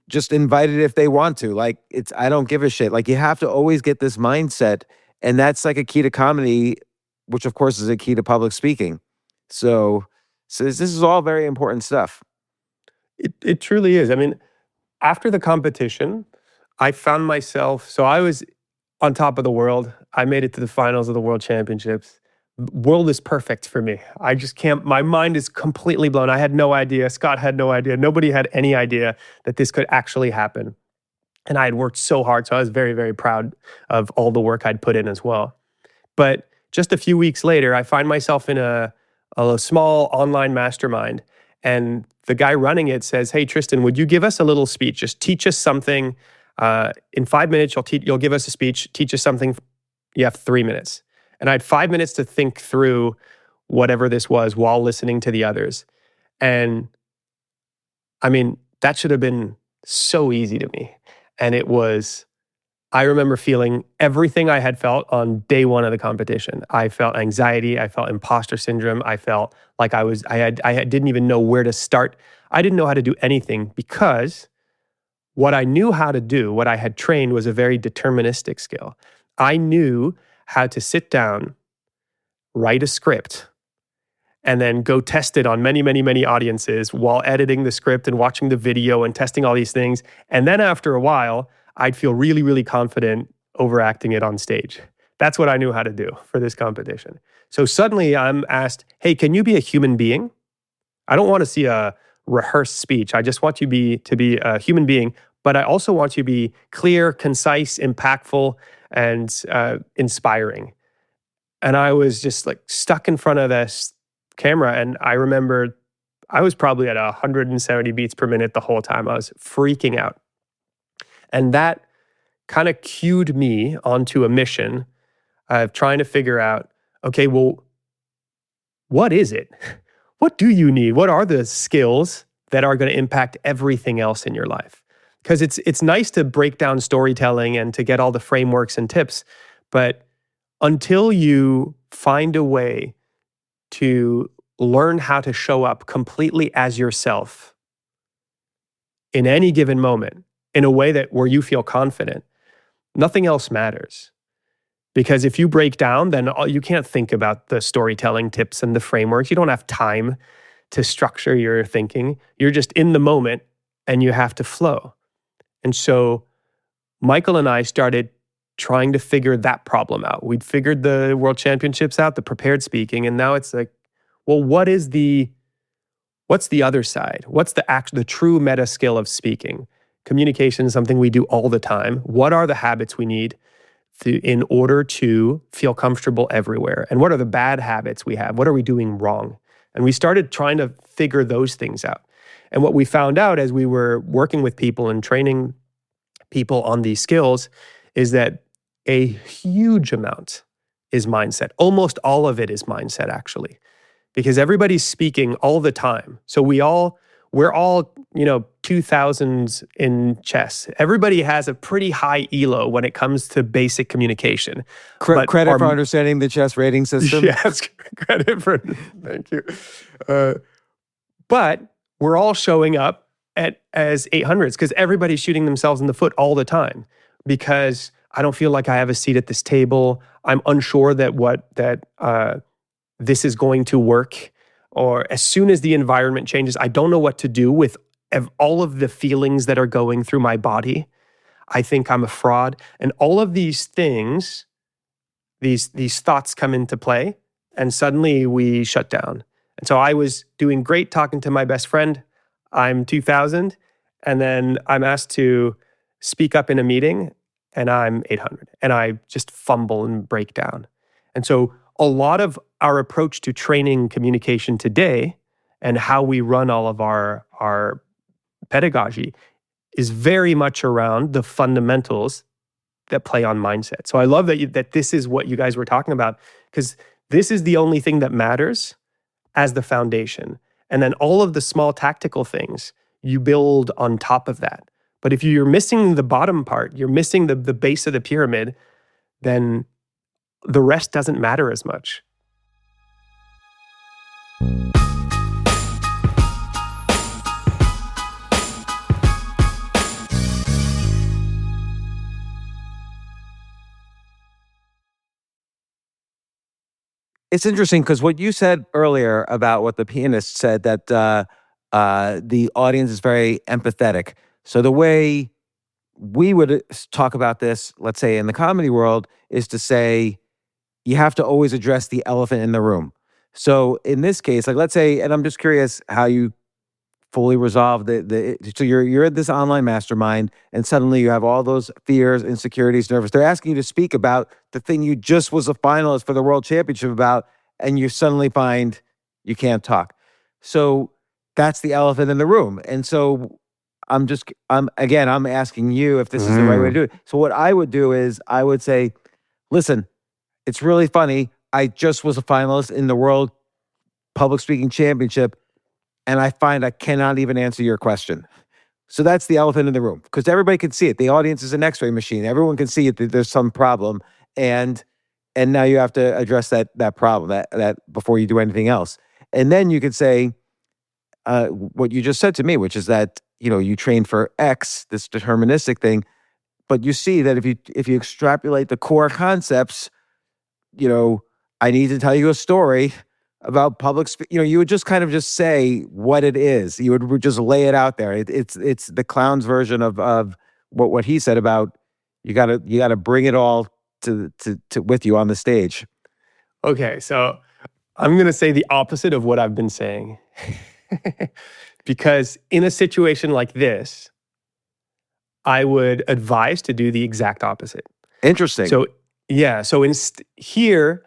just invited if they want to. Like, I don't give a shit. Like, you have to always get this mindset. And that's like a key to comedy, which of course is a key to public speaking. So this is all very important stuff. It truly is. I mean, after the competition, I found myself, so I was on top of the world. I made it to the finals of the World Championships. World is perfect for me. I just can't, my mind is completely blown. I had no idea. Scott had no idea. Nobody had any idea that this could actually happen. And I had worked so hard, so I was very, very proud of all the work I'd put in as well. But just a few weeks later, I find myself in a small online mastermind. And the guy running it says, "Hey, Tristan, would you give us a little speech? Just teach us something. In 5 minutes, you'll give us a speech. Teach us something. You have 3 minutes." And I had 5 minutes to think through whatever this was while listening to the others. And I mean, that should have been so easy to me. And I remember feeling everything I had felt on day one of the competition. I felt anxiety. I felt imposter syndrome. I felt like I didn't even know where to start. I didn't know how to do anything because what I knew how to do, what I had trained, was a very deterministic skill. I knew how to sit down, write a script, and then go test it on many, many, many audiences while editing the script and watching the video and testing all these things. And then after a while, I'd feel really, really confident overacting it on stage. That's what I knew how to do for this competition. So suddenly I'm asked, "Hey, can you be a human being? I don't want to see a rehearsed speech. I just want you to be a human being, but I also want you to be clear, concise, impactful, and inspiring." And I was just like stuck in front of this camera. And I remember I was probably at 170 beats per minute the whole time. I was freaking out. And that kind of cued me onto a mission of trying to figure out, okay, well, what is it? What do you need? What are the skills that are going to impact everything else in your life? Because it's nice to break down storytelling and to get all the frameworks and tips, but until you find a way to learn how to show up completely as yourself in any given moment in a way where you feel confident, nothing else matters. Because if you break down, then you can't think about the storytelling tips and the frameworks. You don't have time to structure your thinking. You're just in the moment and you have to flow. And so Michael and I started trying to figure that problem out. We'd figured the World Championships out, the prepared speaking, and now it's like, well, what's the other side? What's the true meta skill of speaking? communication is something we do all the time. What are the habits we need in order to feel comfortable everywhere? And what are the bad habits we have? What are we doing wrong? And we started trying to figure those things out. And what we found out as we were working with people and training people on these skills is that a huge amount is mindset. Almost all of it is mindset, actually, because everybody's speaking all the time. So we're all 2000s in chess. Everybody has a pretty high elo when it comes to basic communication. Credit for understanding the chess rating system. Yes, credit for, thank you. But we're all showing up as 800s because everybody's shooting themselves in the foot all the time because I don't feel like I have a seat at this table. I'm unsure that this is going to work. Or as soon as the environment changes, I don't know what to do with all of the feelings that are going through my body. I think I'm a fraud. And all of these things, these thoughts come into play, and suddenly we shut down. And so I was doing great talking to my best friend. I'm 2000, and then I'm asked to speak up in a meeting, and I'm 800. And I just fumble and break down. And so a lot of our approach to training communication today and how we run all of our pedagogy is very much around the fundamentals that play on mindset. So I love that this is what you guys were talking about, because this is the only thing that matters as the foundation. And then all of the small tactical things you build on top of that. But if you're missing the bottom part, you're missing the base of the pyramid, then the rest doesn't matter as much. It's interesting because what you said earlier about what the pianist said, that the audience is very empathetic. So the way we would talk about this, let's say in the comedy world, is to say you have to always address the elephant in the room. So in this case, like let's say, and I'm just curious how you fully resolve so you're at this online mastermind and suddenly you have all those fears, insecurities, nervous. They're asking you to speak about the thing you just was a finalist for the world championship about, and you suddenly find you can't talk. So that's the elephant in the room. And so I'm asking you if this is the right way to do it. So what I would do is I would say, listen, it's really funny. I just was a finalist in the World Public Speaking Championship, and I find I cannot even answer your question. So that's the elephant in the room, because everybody can see it. The audience is an X-ray machine. Everyone can see it, that there's some problem, and now you have to address that problem that before you do anything else. And then you could say what you just said to me, which is that you train for X, this deterministic thing, but you see that if you extrapolate the core concepts, I need to tell you a story about public you would just kind of just say what it is. You would just lay it out there. It's the clown's version of what he said about you gotta bring it all to with you on the stage. Okay, so I'm gonna say the opposite of what I've been saying. Because in a situation like this, I would advise to do the exact opposite. Interesting. So yeah, so here,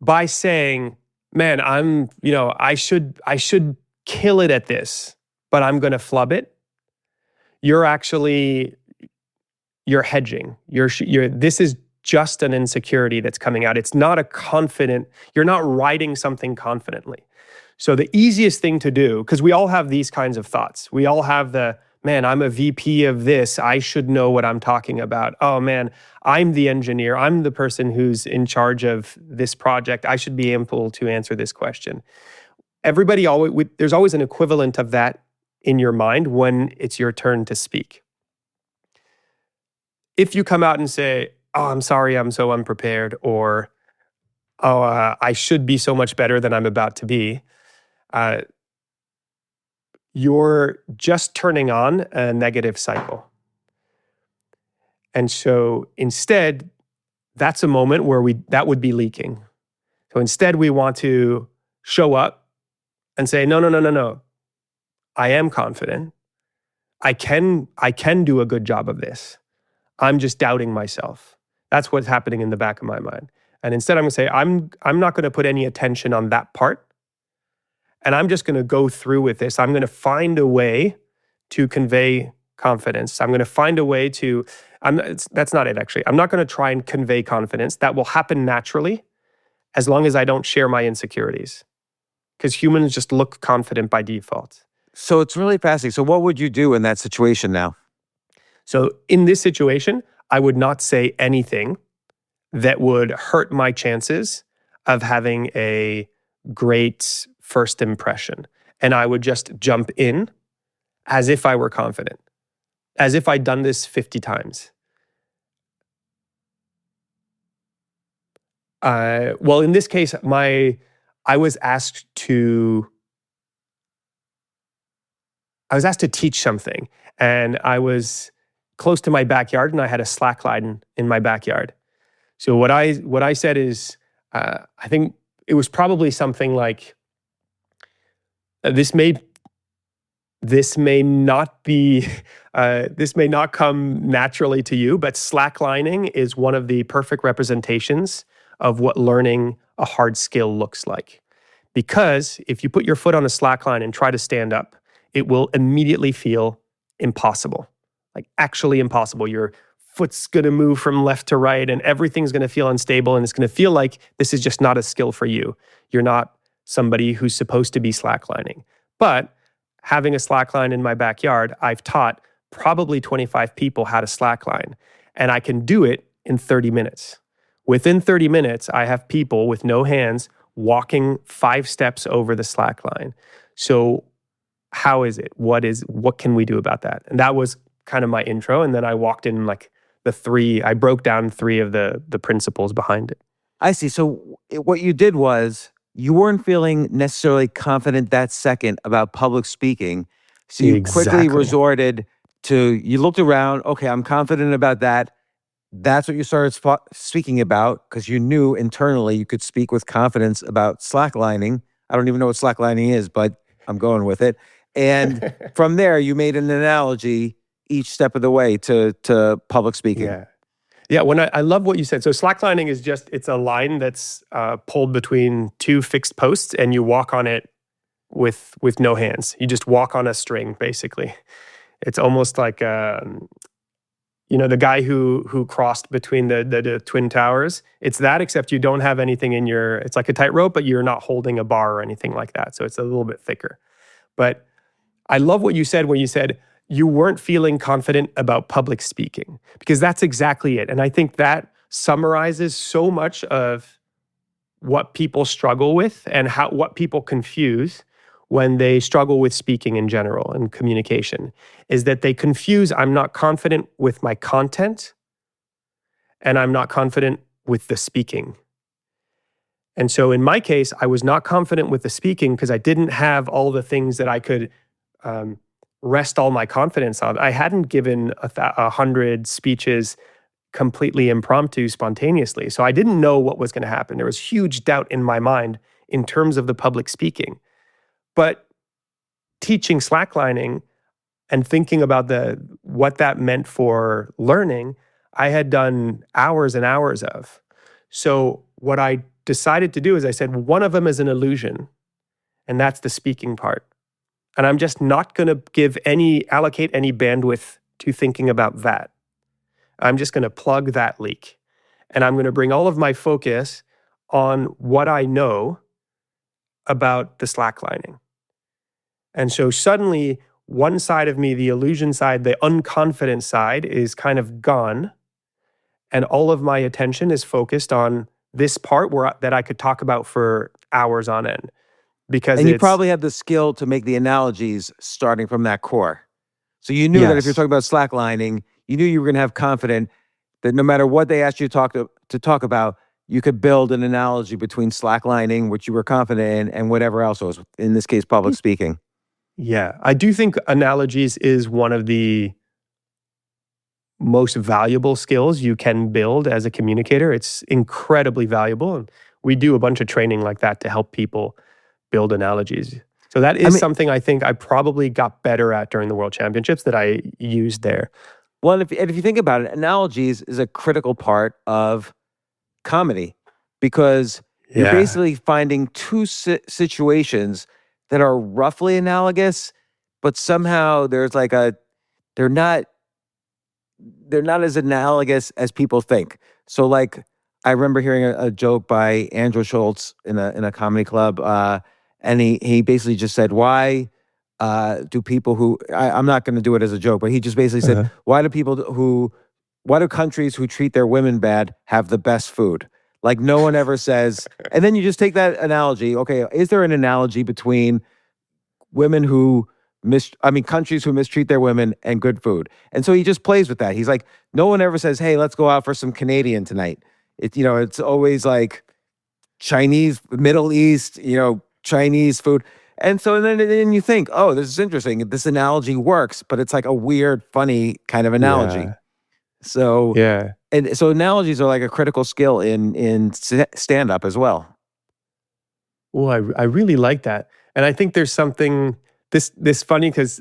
by saying, man, I should kill it at this, but I'm going to flub it. You're hedging. This is just an insecurity that's coming out. It's not you're not writing something confidently. So the easiest thing to do, because we all have these kinds of thoughts. We all have man, I'm a VP of this. I should know what I'm talking about. Oh man, I'm the engineer. I'm the person who's in charge of this project. I should be able to answer this question. There's always an equivalent of that in your mind when it's your turn to speak. If you come out and say, oh, I'm sorry, I'm so unprepared, or, oh, I should be so much better than I'm about to be, you're just turning on a negative cycle. And so instead, that's a moment where that would be leaking. So instead, we want to show up and say, no. I am confident. I can do a good job of this. I'm just doubting myself. That's what's happening in the back of my mind. And instead I'm going to say, I'm not going to put any attention on that part. And I'm just going to go through with this. I'm going to find a way to convey confidence. I'm going to find a way to, that's not it actually. I'm not going to try and convey confidence. That will happen naturally as long as I don't share my insecurities. Because humans just look confident by default. So it's really fascinating. So what would you do in that situation now? So in this situation, I would not say anything that would hurt my chances of having a great first impression. And I would just jump in as if I were confident, as if I'd done this 50 times. Well, in this case, I was asked to teach something, and I was close to my backyard, and I had a slackline in my backyard. So what I said is, I think it was probably something like, this may not come naturally to you, but slacklining is one of the perfect representations of what learning a hard skill looks like. Because if you put your foot on a slackline and try to stand up, it will immediately feel impossible, like actually impossible. Your foot's going to move from left to right and everything's going to feel unstable, and it's going to feel like this is just not a skill for you. You're not somebody who's supposed to be slacklining. But having a slackline in my backyard, I've taught probably 25 people how to slackline, and I can do it in 30 minutes. Within 30 minutes, I have people with no hands walking 5 steps over the slackline. So how is it? What can we do about that? And that was kind of my intro. And then I walked in like I broke down 3 of the principles behind it. I see. So what you did was you weren't feeling necessarily confident that second about public speaking. So you quickly resorted to, you looked around, okay, I'm confident about that. That's what you started speaking about, because you knew internally you could speak with confidence about slacklining. I don't even know what slacklining is, but I'm going with it. And from there, you made an analogy each step of the way to public speaking. Yeah. When I love what you said. So slacklining is it's a line that's pulled between 2 fixed posts, and you walk on it with no hands. You just walk on a string, basically. It's almost like the guy who crossed between the twin towers. It's that, except you don't have anything in it's like a tightrope, but you're not holding a bar or anything like that. So it's a little bit thicker. But I love what you said when you said you weren't feeling confident about public speaking, because that's exactly it. And I think that summarizes so much of what people struggle with and what people confuse when they struggle with speaking in general and communication, is that they confuse, I'm not confident with my content and I'm not confident with the speaking. And so in my case, I was not confident with the speaking because I didn't have all the things that I could rest all my confidence on. I hadn't given 100 speeches completely impromptu, spontaneously. So I didn't know what was going to happen. There was huge doubt in my mind in terms of the public speaking. But teaching slacklining and thinking about what that meant for learning, I had done hours and hours of. So what I decided to do is I said, one of them is an illusion, and that's the speaking part. And I'm just not going to allocate any bandwidth to thinking about that. I'm just going to plug that leak. And I'm going to bring all of my focus on what I know about the slacklining. And so suddenly, one side of me, the illusion side, the unconfident side, is kind of gone. And all of my attention is focused on this part that I could talk about for hours on end. And you probably have the skill to make the analogies starting from that core. So you knew that if you're talking about slacklining, you knew you were going to have confidence that no matter what they asked you to talk about, you could build an analogy between slacklining, which you were confident in, and whatever else was, in this case, public speaking. Yeah, I do think analogies is one of the most valuable skills you can build as a communicator. It's incredibly valuable. And we do a bunch of training like that to help people build analogies. So that is something I think I probably got better at during the World Championships that I used there. Well, and if you think about it, analogies is a critical part of comedy because you're basically finding two situations that are roughly analogous, but somehow there's like they're not as analogous as people think. So like I remember hearing a joke by Andrew Schultz in a comedy club, and he basically just said, why do people who I'm not going to do it as a joke, but he just basically said, why do countries who treat their women bad have the best food? Like no one ever says, and then you just take that analogy. Okay, is there an analogy between women who countries who mistreat their women and good food? And so he just plays with that. He's like, no one ever says, hey, let's go out for some Canadian tonight. It's always like Chinese, Middle East, Chinese food. And so then you think, oh, this is interesting. This analogy works, but it's like a weird, funny kind of analogy. Yeah. So and so analogies are like a critical skill in stand-up as well. Well, I really like that. And I think there's something this funny because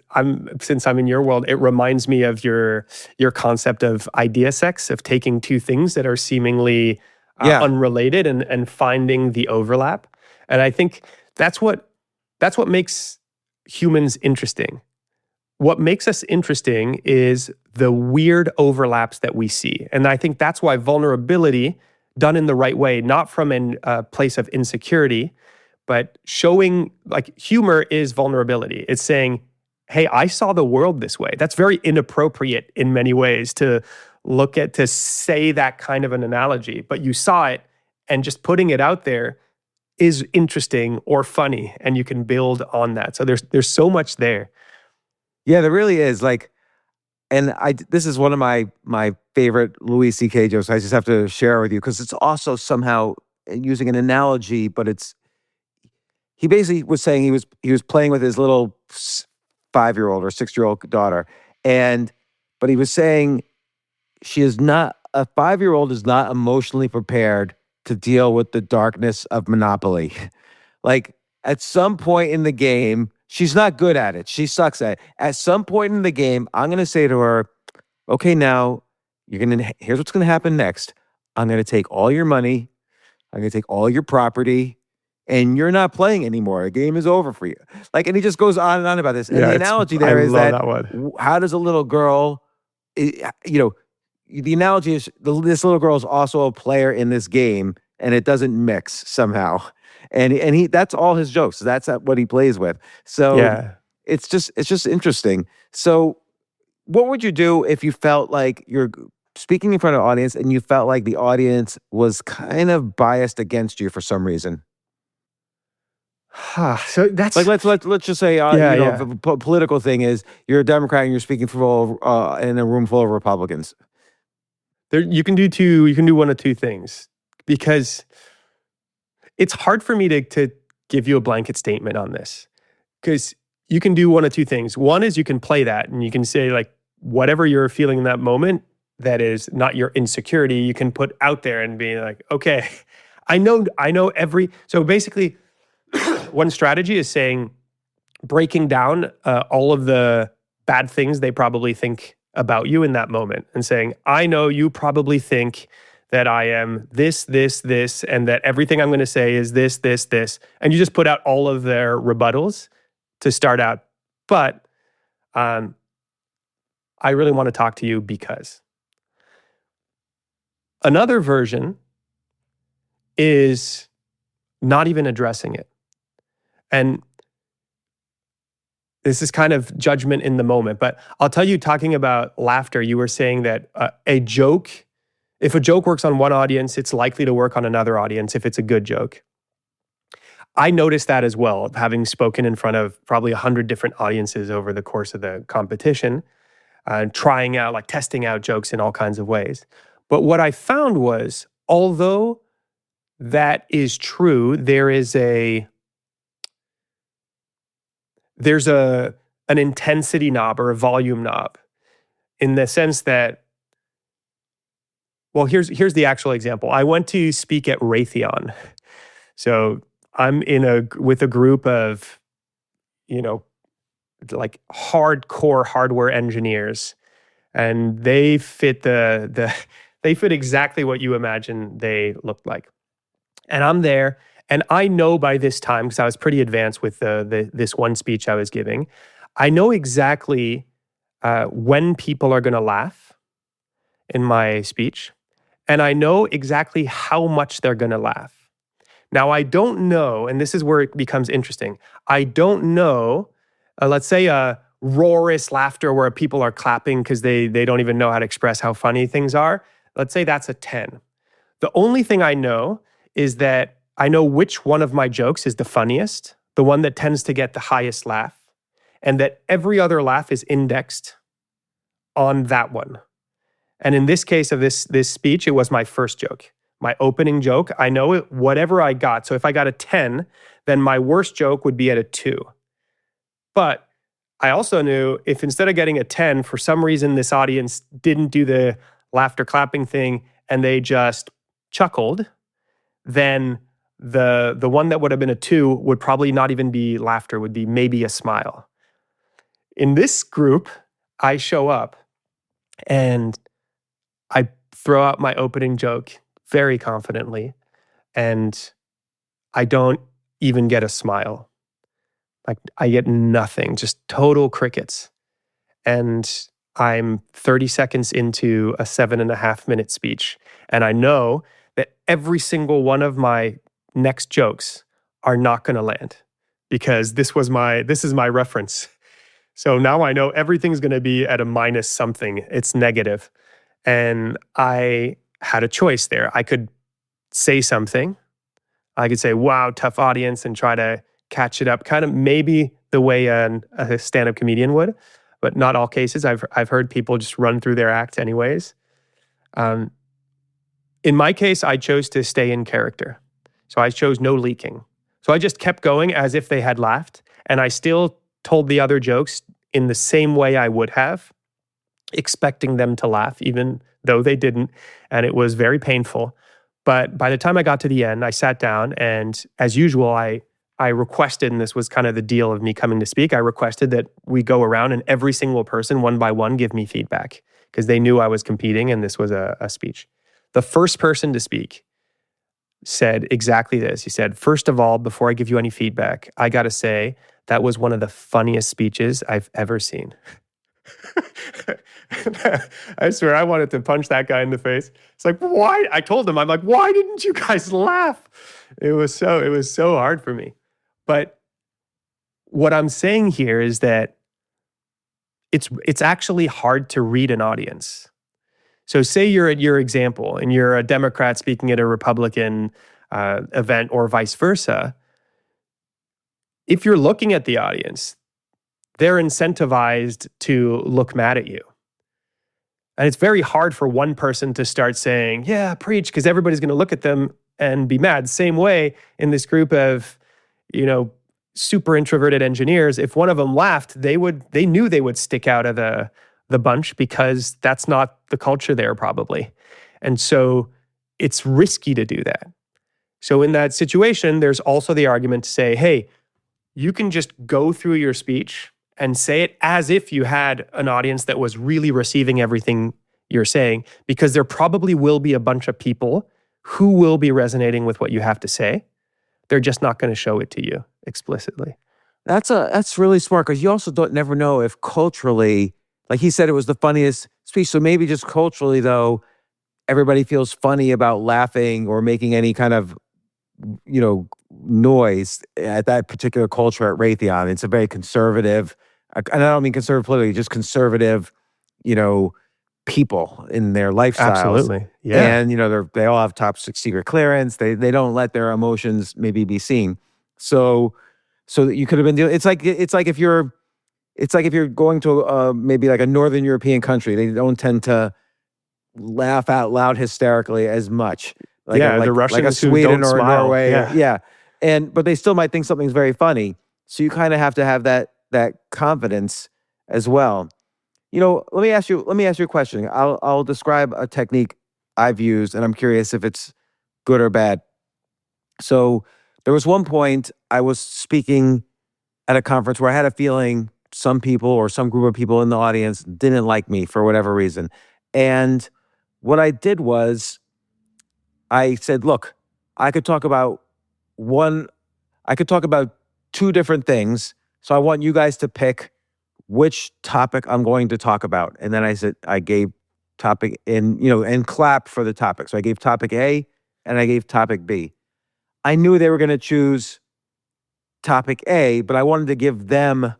since I'm in your world, it reminds me of your concept of idea sex, of taking two things that are seemingly unrelated and finding the overlap. And I think that's what makes humans interesting. What makes us interesting is the weird overlaps that we see. And I think that's why vulnerability, done in the right way, not from a place of insecurity, but showing, like, humor is vulnerability. It's saying, hey, I saw the world this way. That's very inappropriate in many ways to say that kind of an analogy, but you saw it, and just putting it out there is interesting or funny, and you can build on that. So there's so much there. Yeah, there really is. Like, and this is one of my favorite Louis C.K. jokes. I just have to share with you because it's also somehow using an analogy, but he basically was saying he was playing with his little 5-year-old or 6-year-old daughter, but he was saying a 5-year-old is not emotionally prepared to deal with the darkness of Monopoly. Like at some point in the game, she's not good at it. She sucks at it. At some point in the game, I'm going to say to her, okay, now here's what's going to happen next. I'm going to take all your money. I'm going to take all your property, and you're not playing anymore. The game is over for you. Like, and he just goes on and on about this. And the analogy there is that how does a little girl, the analogy is this little girl is also a player in this game, and it doesn't mix somehow. And that's all his jokes. That's what he plays with. So it's just interesting. So what would you do if you felt like you're speaking in front of an audience and you felt like the audience was kind of biased against you for some reason? So that's like let's just say the political thing is you're a Democrat and you're speaking in a room full of Republicans. You can do one of two things, because it's hard for me to give you a blanket statement on this, because you can do one of two things. One is you can play that and you can say, like, whatever you're feeling in that moment that is not your insecurity, you can put out there and be like, okay, I know so basically one strategy is breaking down all of the bad things they probably think about you in that moment and saying, I know you probably think that I am this, this, this, and that everything I'm going to say is this, this, this. And you just put out all of their rebuttals to start out. But I really want to talk to you because. Another version is not even addressing it. And this is kind of judgment in the moment. But I'll tell you, talking about laughter, you were saying that if a joke works on one audience, it's likely to work on another audience if it's a good joke. I noticed that as well, having spoken in front of probably 100 different audiences over the course of the competition, trying out, like testing out jokes in all kinds of ways. But what I found was, although that is true, there's an intensity knob or a volume knob, in the sense that, well, here's the actual example. I went to speak at Raytheon. So I'm with a group of like hardcore hardware engineers, and they fit they fit exactly what you imagine they looked like. And I'm there, and I know by this time, because I was pretty advanced with this one speech I was giving, I know exactly when people are going to laugh in my speech, and I know exactly how much they're going to laugh. Now, I don't know, and this is where it becomes interesting. I don't know, let's say a roarous laughter where people are clapping because they don't even know how to express how funny things are. Let's say that's a 10. The only thing I know is that I know which one of my jokes is the funniest, the one that tends to get the highest laugh, and that every other laugh is indexed on that one. And in this case of this speech, it was my first joke. My opening joke, I know it, whatever I got. So if I got a 10, then my worst joke would be at a 2. But I also knew if instead of getting a 10, for some reason this audience didn't do the laughter clapping thing and they just chuckled, then the one that would have been a 2 would probably not even be laughter, would be maybe a smile. In this group, I show up and I throw out my opening joke very confidently, and I don't even get a smile. Like, I get nothing, just total crickets. And I'm 30 seconds into a 7.5-minute speech, and I know that every single one of my next jokes are not going to land because this is my reference. So now I know everything's going to be at a minus something. It's negative. And I had a choice there. I could say something. I could say, wow, tough audience, and try to catch it up, kind of maybe the way a stand-up comedian would, but not all cases. I've heard people just run through their act anyways. In my case, I chose to stay in character. So I chose no leaking. So I just kept going as if they had laughed, and I still told the other jokes in the same way I would have, expecting them to laugh, even though they didn't, and it was very painful. But by the time I got to the end, I sat down, and as usual, I requested, and this was kind of the deal of me coming to speak, I requested that we go around and every single person, one by one, give me feedback, because they knew I was competing and this was a speech. The first person to speak said exactly this. He said, first of all, before I give you any feedback, I got to say that was one of the funniest speeches I've ever seen. I swear I wanted to punch that guy in the face. It's like, why? I told him, I'm like, why didn't you guys laugh? It was so hard for me. But what I'm saying here is that it's actually hard to read an audience. So say you're at your example and you're a Democrat speaking at a Republican event or vice versa. If you're looking at the audience, they're incentivized to look mad at you. And it's very hard for one person to start saying, yeah, preach, because everybody's going to look at them and be mad. Same way in this group of, super introverted engineers, if one of them laughed, they knew they would stick out of the bunch because that's not the culture there probably. And so it's risky to do that. So in that situation, there's also the argument to say, hey, you can just go through your speech and say it as if you had an audience that was really receiving everything you're saying, because there probably will be a bunch of people who will be resonating with what you have to say. They're just not going to show it to you explicitly. That's really smart, because you also never know if culturally, like he said, it was the funniest speech. So maybe just culturally, though, everybody feels funny about laughing or making any kind of, noise at that particular culture at Raytheon. It's a very conservative, and I don't mean conservative politically, just conservative, people in their lifestyles. Absolutely, yeah. And they all have top secret clearance. They don't let their emotions maybe be seen. So that you could have been doing. It's like if you're going to maybe like a Northern European country, they don't tend to laugh out loud hysterically as much. Like the Russians like a Sweden who don't or smile. Norway. Yeah. But they still might think something's very funny. So you kind of have to have that confidence as well. Let me ask you a question. I'll describe a technique I've used, and I'm curious if it's good or bad. So there was one point I was speaking at a conference where I had a feeling some people or some group of people in the audience didn't like me for whatever reason. And what I did was I said, look, I could talk about two different things. So I want you guys to pick which topic I'm going to talk about. And then I gave topic and clap for the topic. So I gave topic A and I gave topic B. I knew they were going to choose topic A, but I wanted to give them,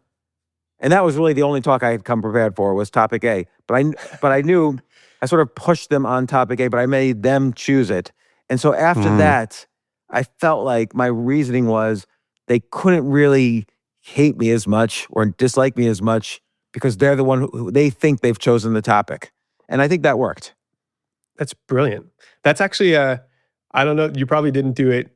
and that was really the only talk I had come prepared for was topic A. But I knew I sort of pushed them on topic A, but I made them choose it. And so after that, I felt like my reasoning was they couldn't really hate me as much or dislike me as much because they're the one who they think they've chosen the topic. And I think that worked. That's brilliant. That's actually, I don't know, you probably didn't do it.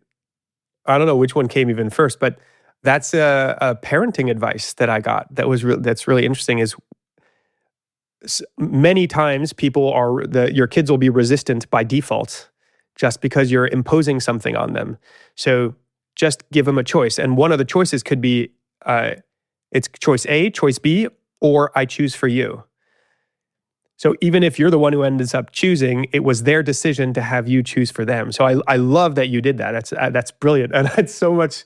I don't know which one came even first, but that's a parenting advice that I got that's really interesting is many times your kids will be resistant by default just because you're imposing something on them. So just give them a choice. And one of the choices could be, it's choice A, choice B, or I choose for you. So even if you're the one who ends up choosing, it was their decision to have you choose for them. So I love that you did that. That's brilliant. And it's so much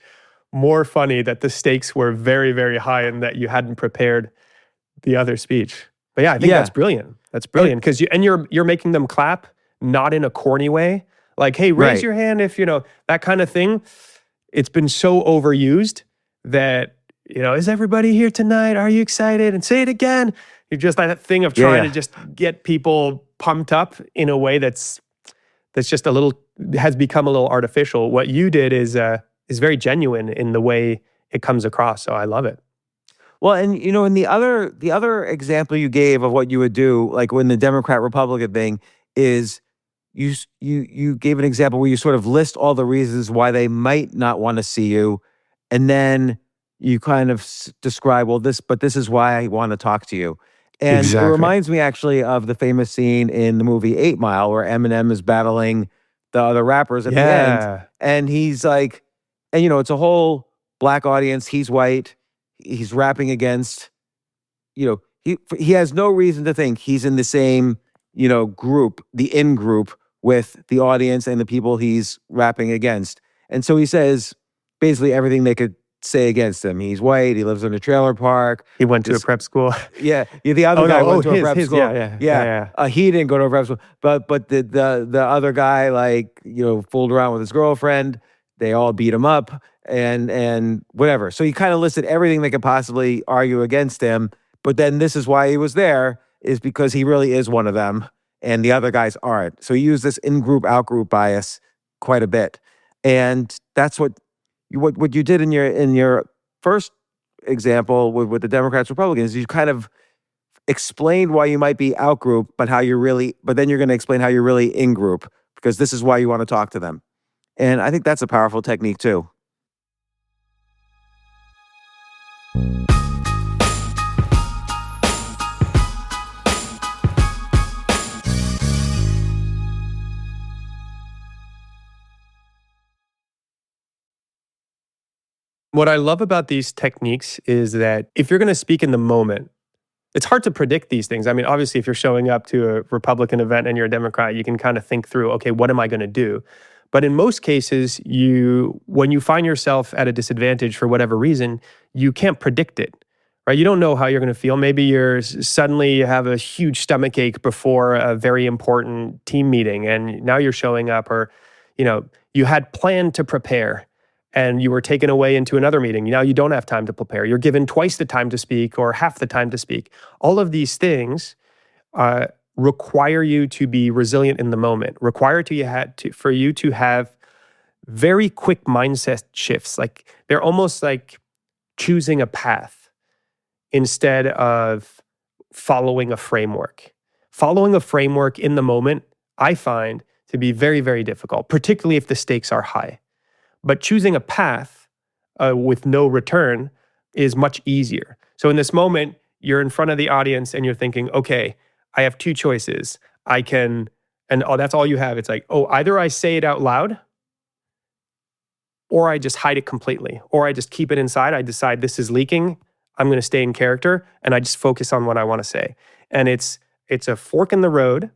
more funny that the stakes were very, very high and that you hadn't prepared the other speech. But yeah, I think that's brilliant. That's brilliant because you're making them clap, not in a corny way. Like, hey, raise your hand if, that kind of thing. It's been so overused that, is everybody here tonight? Are you excited? And say it again. You're just that thing of trying to just get people pumped up in a way that's just has become a little artificial. What you did is very genuine in the way it comes across. So I love it. Well, and in the other example you gave of what you would do, like when the Democrat-Republican thing is you gave an example where you sort of list all the reasons why they might not want to see you, and then you kind of describe, but this is why I want to talk to you. And It reminds me actually of the famous scene in the movie 8 Mile where Eminem is battling the other rappers at the end. And he's like, and it's a whole black audience. He's white. He's rapping against, he has no reason to think he's in the same, group, the in group with the audience and the people he's rapping against. And so he says basically everything they could say against him. He's white. He lives in a trailer park. He went to a prep school. The other guy went to a prep school. Yeah. He didn't go to a prep school, but the other guy fooled around with his girlfriend. They all beat him up and whatever. So he kind of listed everything they could possibly argue against him. But then this is why he was there is because he really is one of them, and the other guys aren't. So he used this in-group, out-group bias quite a bit, and that's what you did in your first example with the Democrats, Republicans. You kind of explained why you might be out group, but then you're going to explain how you're really in group because this is why you want to talk to them. And I think that's a powerful technique too. What I love about these techniques is that if you're going to speak in the moment, it's hard to predict these things. I mean, obviously, if you're showing up to a Republican event and you're a Democrat, you can kind of think through, okay, what am I going to do? But in most cases, when you find yourself at a disadvantage for whatever reason, you can't predict it, right? You don't know how you're going to feel. Maybe you suddenly have a huge stomach ache before a very important team meeting, and now you're showing up, or you had planned to prepare, and you were taken away into another meeting. Now you don't have time to prepare. You're given twice the time to speak or half the time to speak. All of these things require you to be resilient in the moment, for you to have very quick mindset shifts. Like they're almost like choosing a path instead of following a framework. Following a framework in the moment, I find to be very, very difficult, particularly if the stakes are high. But choosing a path with no return is much easier. So in this moment, you're in front of the audience and you're thinking, okay, I have two choices. That's all you have. It's like, either I say it out loud or I just hide it completely, or I just keep it inside. I decide this is leaking. I'm going to stay in character, and I just focus on what I want to say. And it's a fork in the road.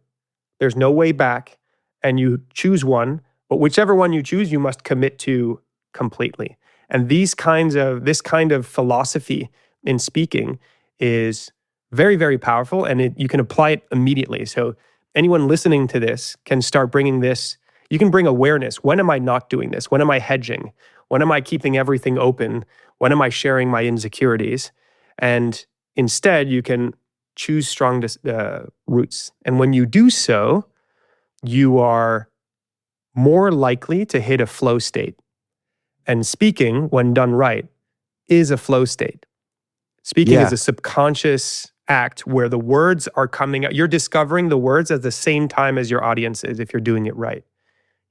There's no way back, and you choose one, but whichever one you choose, you must commit to completely. And this kind of philosophy in speaking is very, very powerful, and you can apply it immediately. So anyone listening to this can start bringing this. You can bring awareness. When am I not doing this? When am I hedging? When am I keeping everything open? When am I sharing my insecurities? And instead, you can choose strong roots. And when you do so, you are more likely to hit a flow state. And speaking, when done right, is a flow state. Speaking is a subconscious act where the words are coming out. You're discovering the words at the same time as your audience is if you're doing it right.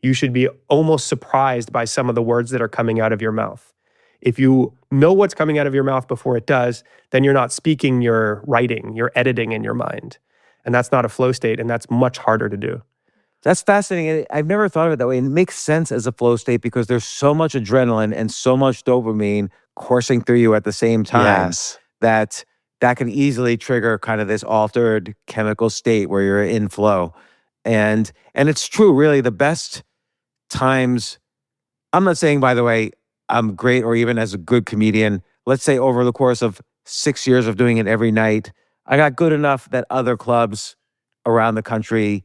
You should be almost surprised by some of the words that are coming out of your mouth. If you know what's coming out of your mouth before it does, then you're not speaking, you're writing, you're editing in your mind. And that's not a flow state, and that's much harder to do. That's fascinating. I've never thought of it that way. It makes sense as a flow state because there's so much adrenaline and so much dopamine coursing through you at the same time that can easily trigger kind of this altered chemical state where you're in flow. And it's true, really, the best times, I'm not saying, by the way, I'm great or even as a good comedian. Let's say over the course of 6 years of doing it every night, I got good enough that other clubs around the country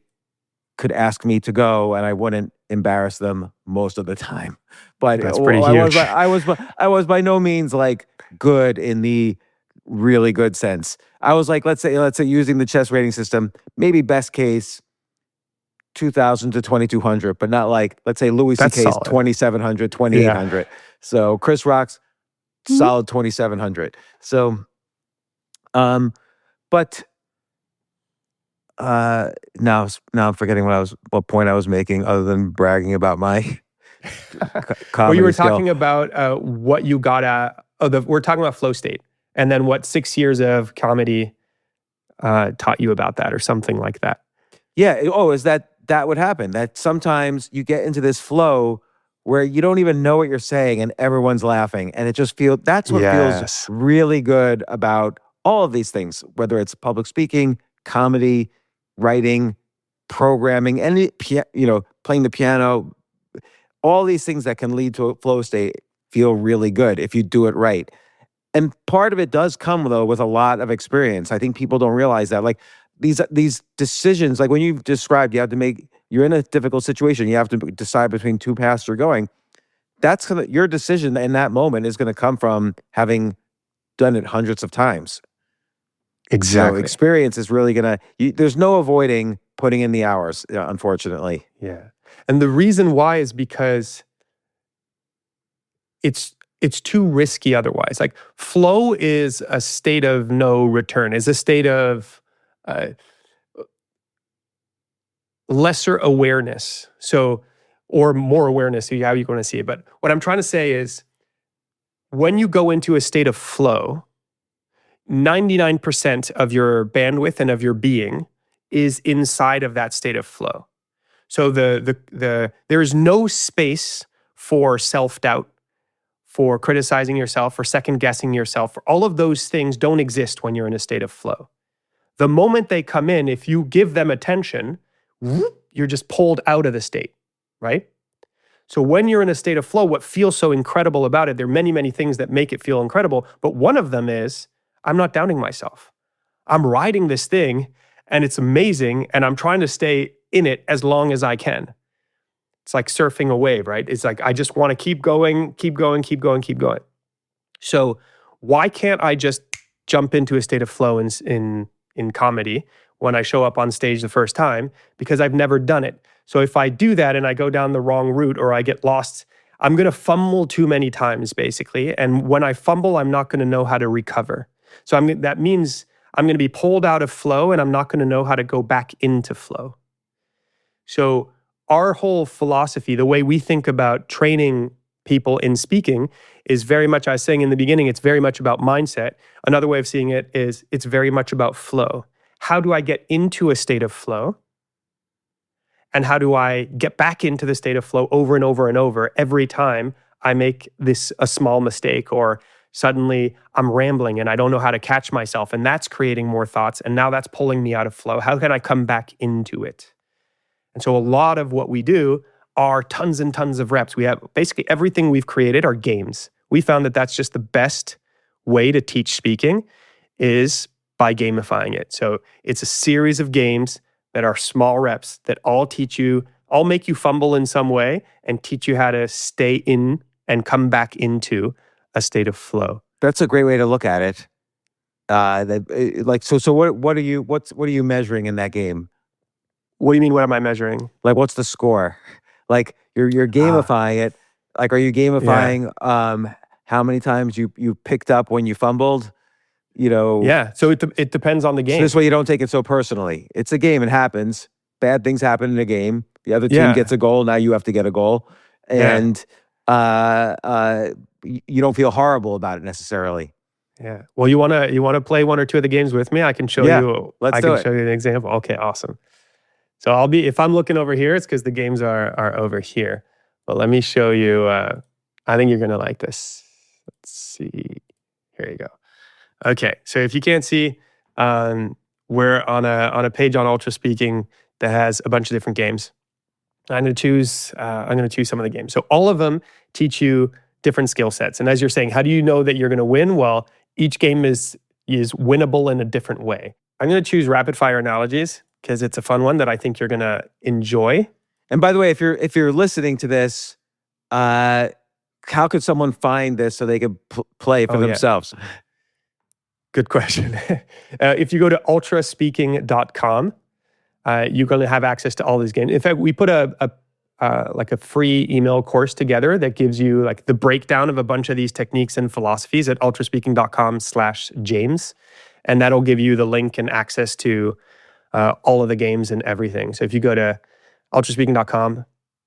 could ask me to go and I wouldn't embarrass them most of the time. But that's pretty huge. I was by no means like good in the really good sense. I was like, let's say using the chess rating system, maybe best case 2,000 to 2,200, but not like, let's say Louis C.K.'s 2,700, 2,800. Yeah. So Chris Rock's solid 2,700. So, but now I'm forgetting what point I was making other than bragging about my comedy well, you were skill. talking about what you got at, we're talking about flow state, and then what 6 years of comedy taught you about that or something like that. Yeah. Is that would happen, that sometimes you get into this flow where you don't even know what you're saying and everyone's laughing. And it just that's what feels really good about all of these things, whether it's public speaking, comedy, writing, programming, and playing the piano. All these things that can lead to a flow state feel really good if you do it right. And part of it does come, though, with a lot of experience. I think people don't realize that. Like, these decisions, like when you've described, you're in a difficult situation. You have to decide between two paths you're going. Your decision in that moment is going to come from having done it hundreds of times. Exactly. So experience is really going to, there's no avoiding putting in the hours, unfortunately. Yeah. And the reason why is because it's too risky otherwise. Like, flow is a state of no return, is a state of lesser awareness. So, or more awareness, how you're going to see it. But what I'm trying to say is, when you go into a state of flow, 99% of your bandwidth and of your being is inside of that state of flow. So there is no space for self-doubt, for criticizing yourself, for second-guessing yourself. For all of those things don't exist when you're in a state of flow. The moment they come in, if you give them attention, you're just pulled out of the state, right? So when you're in a state of flow, what feels so incredible about it, there are many, many things that make it feel incredible, but one of them is, I'm not doubting myself. I'm riding this thing, and it's amazing, and I'm trying to stay in it as long as I can. It's like surfing a wave, right? It's like, I just want to keep going, keep going, keep going, keep going. So why can't I just jump into a state of flow in comedy when I show up on stage the first time? Because I've never done it. So if I do that and I go down the wrong route or I get lost, I'm going to fumble too many times, basically. And when I fumble, I'm not going to know how to recover. So that means I'm going to be pulled out of flow and I'm not going to know how to go back into flow. So our whole philosophy, the way we think about training people in speaking, is very much, I was saying in the beginning, it's very much about mindset. Another way of seeing it is it's very much about flow. How do I get into a state of flow? And how do I get back into the state of flow over and over and over every time I make a small mistake, or suddenly I'm rambling and I don't know how to catch myself, and that's creating more thoughts, and now that's pulling me out of flow. How can I come back into it? And so a lot of what we do are tons and tons of reps. We have basically everything we've created are games. We found that that's just the best way to teach speaking is by gamifying it. So it's a series of games that are small reps that all make you fumble in some way and teach you how to stay in and come back into a state of flow. That's a great way to look at it. What are you measuring in that game? What do you mean? What am I measuring? Like, what's the score? Like, you're gamifying it. Like, are you gamifying how many times you picked up when you fumbled? Yeah. So it depends on the game. So this way you don't take it so personally. It's a game. It happens. Bad things happen in a game. The other team gets a goal. Now you have to get a goal, and you don't feel horrible about it necessarily. Yeah. Well, you wanna play one or two of the games with me? I can show you. Let's do it. Show you an example. Okay. Awesome. So if I'm looking over here, it's because the games are over here. But let me show you. I think you're gonna like this. Let's see. Here you go. Okay. So if you can't see, we're on a page on Ultra Speaking that has a bunch of different games. I'm going to choose some of the games. So all of them teach you different skill sets. And as you're saying, how do you know that you're going to win? Well, each game is winnable in a different way. I'm going to choose rapid fire analogies because it's a fun one that I think you're going to enjoy. And by the way, if you're listening to this, how could someone find this so they could play for themselves? Yeah. Good question. If you go to ultraspeaking.com, you're going to have access to all these games. In fact, we put a free email course together that gives you like the breakdown of a bunch of these techniques and philosophies at ultraspeaking.com/James. And that'll give you the link and access to all of the games and everything. So if you go to ultraspeaking.com,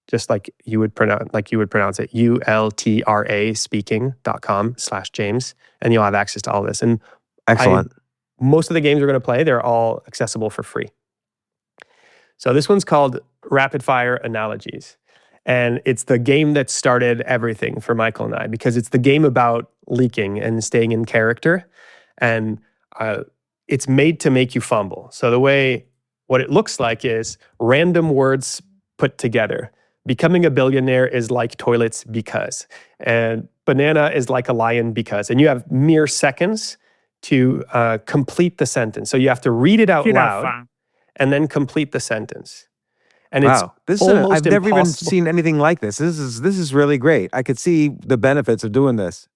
just like you would pronounce it, ULTRA speaking.com/James, and you'll have access to all this. And excellent. Most of the games we're going to play, they're all accessible for free. So this one's called Rapid Fire Analogies. And it's the game that started everything for Michael and I, because it's the game about leaking and staying in character. And it's made to make you fumble. So what it looks like is random words put together. Becoming a billionaire is like toilets because. And banana is like a lion because. And you have mere seconds to complete the sentence. So you have to read it out loud and then complete the sentence. And wow. I've never even impossible. seen anything like this. This is really great. I could see the benefits of doing this.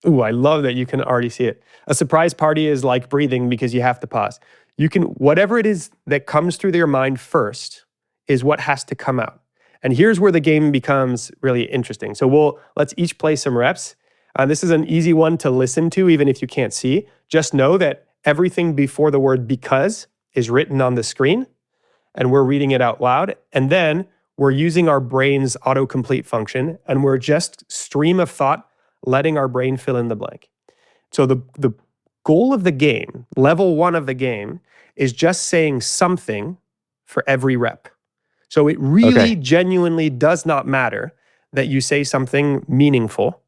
Ooh, I love that you can already see it. A surprise party is like breathing because you have to pause. Whatever it is that comes through your mind first is what has to come out. And here's where the game becomes really interesting. So let's each play some reps. This is an easy one to listen to, even if you can't see. Just know that everything before the word because is written on the screen, and we're reading it out loud. And then we're using our brain's autocomplete function, and we're just stream of thought, letting our brain fill in the blank. So the goal of the game, level 1 of the game, is just saying something for every rep. So it really genuinely does not matter that you say something meaningful,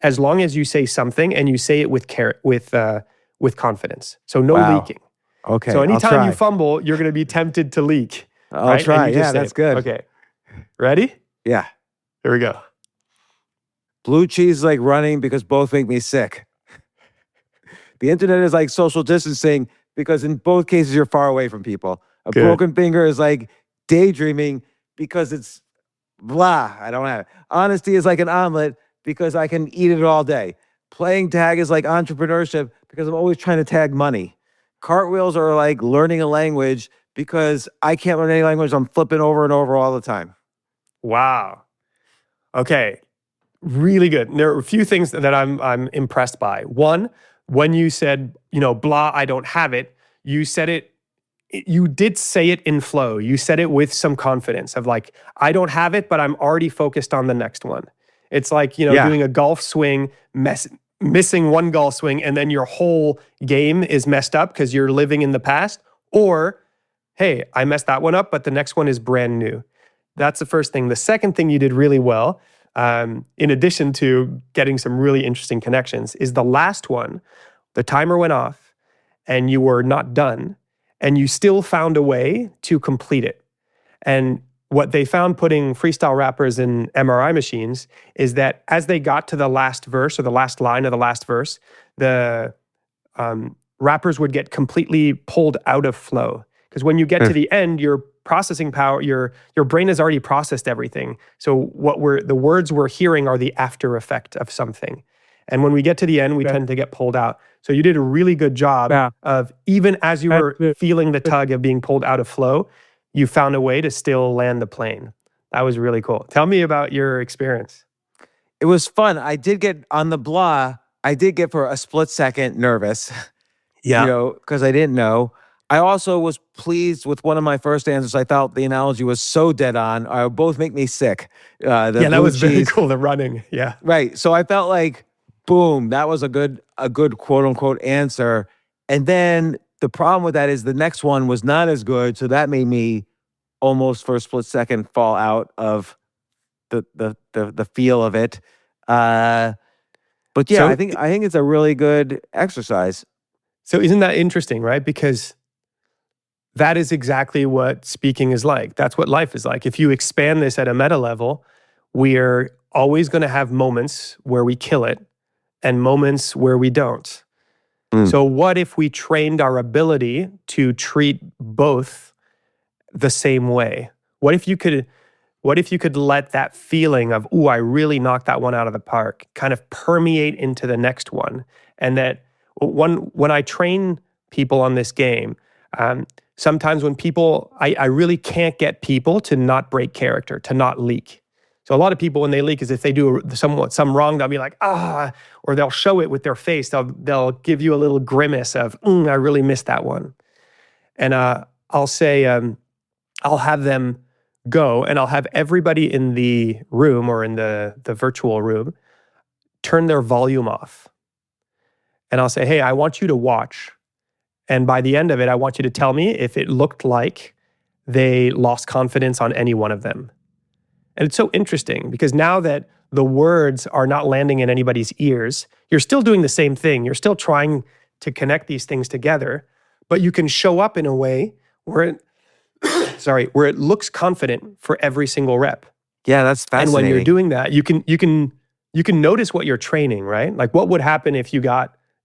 as long as you say something and you say it with confidence. So no leaking. Okay. So anytime you fumble, you're going to be tempted to leak. I'll try. Yeah, that's good. Okay. Ready? Yeah. Here we go. Blue cheese is like running because both make me sick. The internet is like social distancing because in both cases you're far away from people. A broken finger is like daydreaming because it's blah. I don't have it. Honesty is like an omelet because I can eat it all day. Playing tag is like entrepreneurship because I'm always trying to tag money. Cartwheels are like learning a language because I can't learn any language. I'm flipping over and over all the time. Wow. Okay. Really good. There are a few things that I'm impressed by. One, when you said, blah, I don't have it, you did say it in flow. You said it with some confidence of like, I don't have it, but I'm already focused on the next one. It's like, doing a golf swing, missing one golf swing, and then your whole game is messed up because you're living in the past. Or, hey, I messed that one up, but the next one is brand new. That's the first thing. The second thing you did really well in addition to getting some really interesting connections, is the last one, the timer went off and you were not done and you still found a way to complete it. And what they found putting freestyle rappers in MRI machines is that as they got to the last verse or the last line of the last verse, the rappers would get completely pulled out of flow. Because when you get to the end, your processing power, your brain has already processed everything. So the words we're hearing are the after effect of something. And when we get to the end, we tend to get pulled out. So you did a really good job of, even as you were feeling the tug of being pulled out of flow, you found a way to still land the plane. That was really cool. Tell me about your experience. It was fun. I did get on the blah. I did get for a split second nervous. Yeah. Because I didn't know. I also was pleased with one of my first answers. I felt the analogy was so dead on. Both make me sick. That was very cool. The running. Yeah. Right. So I felt like, boom, that was a good quote unquote answer. And then the problem with that is the next one was not as good. So that made me almost for a split second fall out of the feel of it. But yeah, I think it's a really good exercise. So isn't that interesting, right? Because that is exactly what speaking is like. That's what life is like. If you expand this at a meta level, we're always going to have moments where we kill it and moments where we don't. So what if we trained our ability to treat both the same way? What if you could let that feeling of, ooh, I really knocked that one out of the park, kind of permeate into the next one? And that when I train people on this game, sometimes when people, I really can't get people to not break character, to not leak. So a lot of people, when they leak, is if they do some wrong, they'll be like, or they'll show it with their face. They'll give you a little grimace of, I really missed that one. And I'll say, I'll have them go, and I'll have everybody in the room or in the virtual room turn their volume off. And I'll say, hey, I want you to watch. And by the end of it, I want you to tell me if it looked like they lost confidence on any one of them. And it's so interesting because now that the words are not landing in anybody's ears, you're still doing the same thing. You're still trying to connect these things together, but you can show up in a way where it looks confident for every single rep. Yeah, that's fascinating. And when you're doing that, you can notice what you're training, right? Like what would happen if you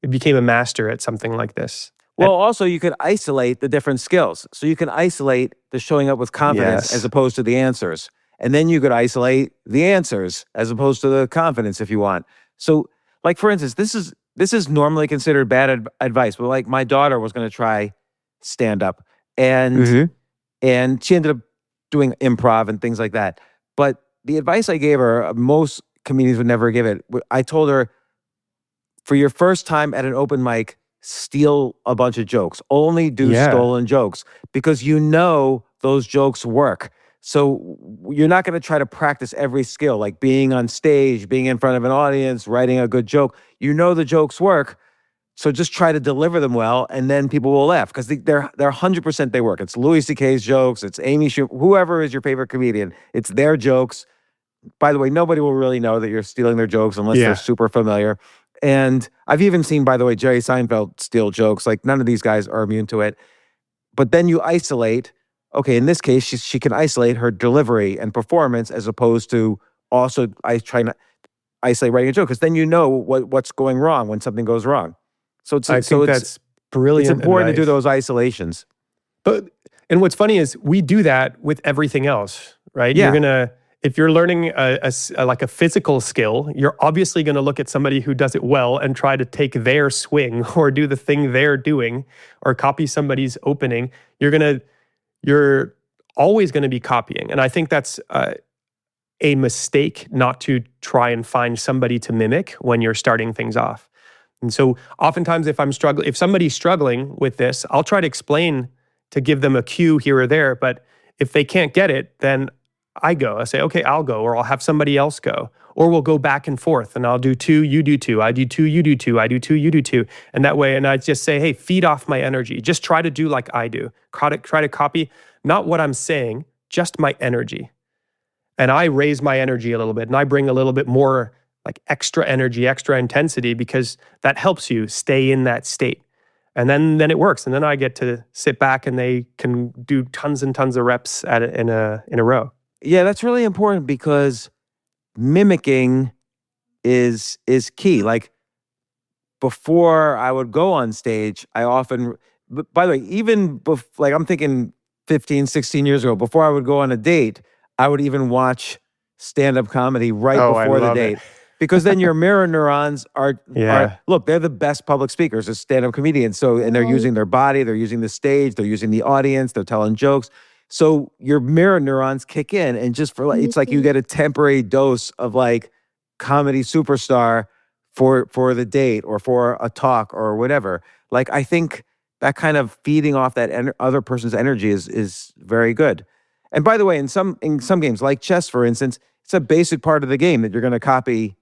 became a master at something like this? Well, also you could isolate the different skills. So you can isolate the showing up with confidence as opposed to the answers. And then you could isolate the answers as opposed to the confidence if you want. So like, for instance, this is normally considered bad advice, but like my daughter was going to try stand up and she ended up doing improv and things like that. But the advice I gave her, most comedians would never give it. I told her, for your first time at an open mic, steal a bunch of jokes. Only do stolen jokes because you know those jokes work. So you're not going to try to practice every skill, like being on stage, being in front of an audience, writing a good joke. You know the jokes work, so just try to deliver them well, and then people will laugh because they're 100% they work. It's Louis C.K.'s jokes, it's Amy Schumer, whoever is your favorite comedian. It's their jokes. By the way, nobody will really know that you're stealing their jokes unless they're super familiar. And I've even seen, by the way, Jerry Seinfeld steal jokes. Like none of these guys are immune to it. But then you isolate. Okay, in this case, she can isolate her delivery and performance as opposed to also trying to isolate writing a joke because then you know what's going wrong when something goes wrong. So I think that's brilliant. It's important to do those isolations. And what's funny is we do that with everything else, right? Yeah. If you're learning a physical skill, you're obviously going to look at somebody who does it well and try to take their swing or do the thing they're doing or copy somebody's opening. You're always going to be copying. And I think that's a mistake not to try and find somebody to mimic when you're starting things off. And so oftentimes if somebody's struggling with this, I'll try to explain to give them a cue here or there. But if they can't get it, then I say, okay, I'll go, or I'll have somebody else go. Or we'll go back and forth and I'll do 2, you do 2, I do 2, you do 2, I do 2, you do 2. And that way, and I just say, hey, feed off my energy. Just try to do like I do. Try to copy, not what I'm saying, just my energy. And I raise my energy a little bit, and I bring a little bit more like extra energy, extra intensity, because that helps you stay in that state. And then it works. And then I get to sit back and they can do tons and tons of reps in a row. Yeah, that's really important because mimicking is key. Like before I would go on stage, I often, by the way, even like I'm thinking 15, 16 years ago, before I would go on a date, I would even watch stand-up comedy right before the date. Because then your mirror neurons are look, they're the best public speakers as stand-up comedians. So, and they're using their body, they're using the stage, they're using the audience, they're telling jokes. So your mirror neurons kick in, and just for like, it's like you get a temporary dose of like comedy superstar for the date or for a talk or whatever. Like, I think that kind of feeding off that other person's energy is very good. And by the way, in some games like chess, for instance, it's a basic part of the game that you're going to copy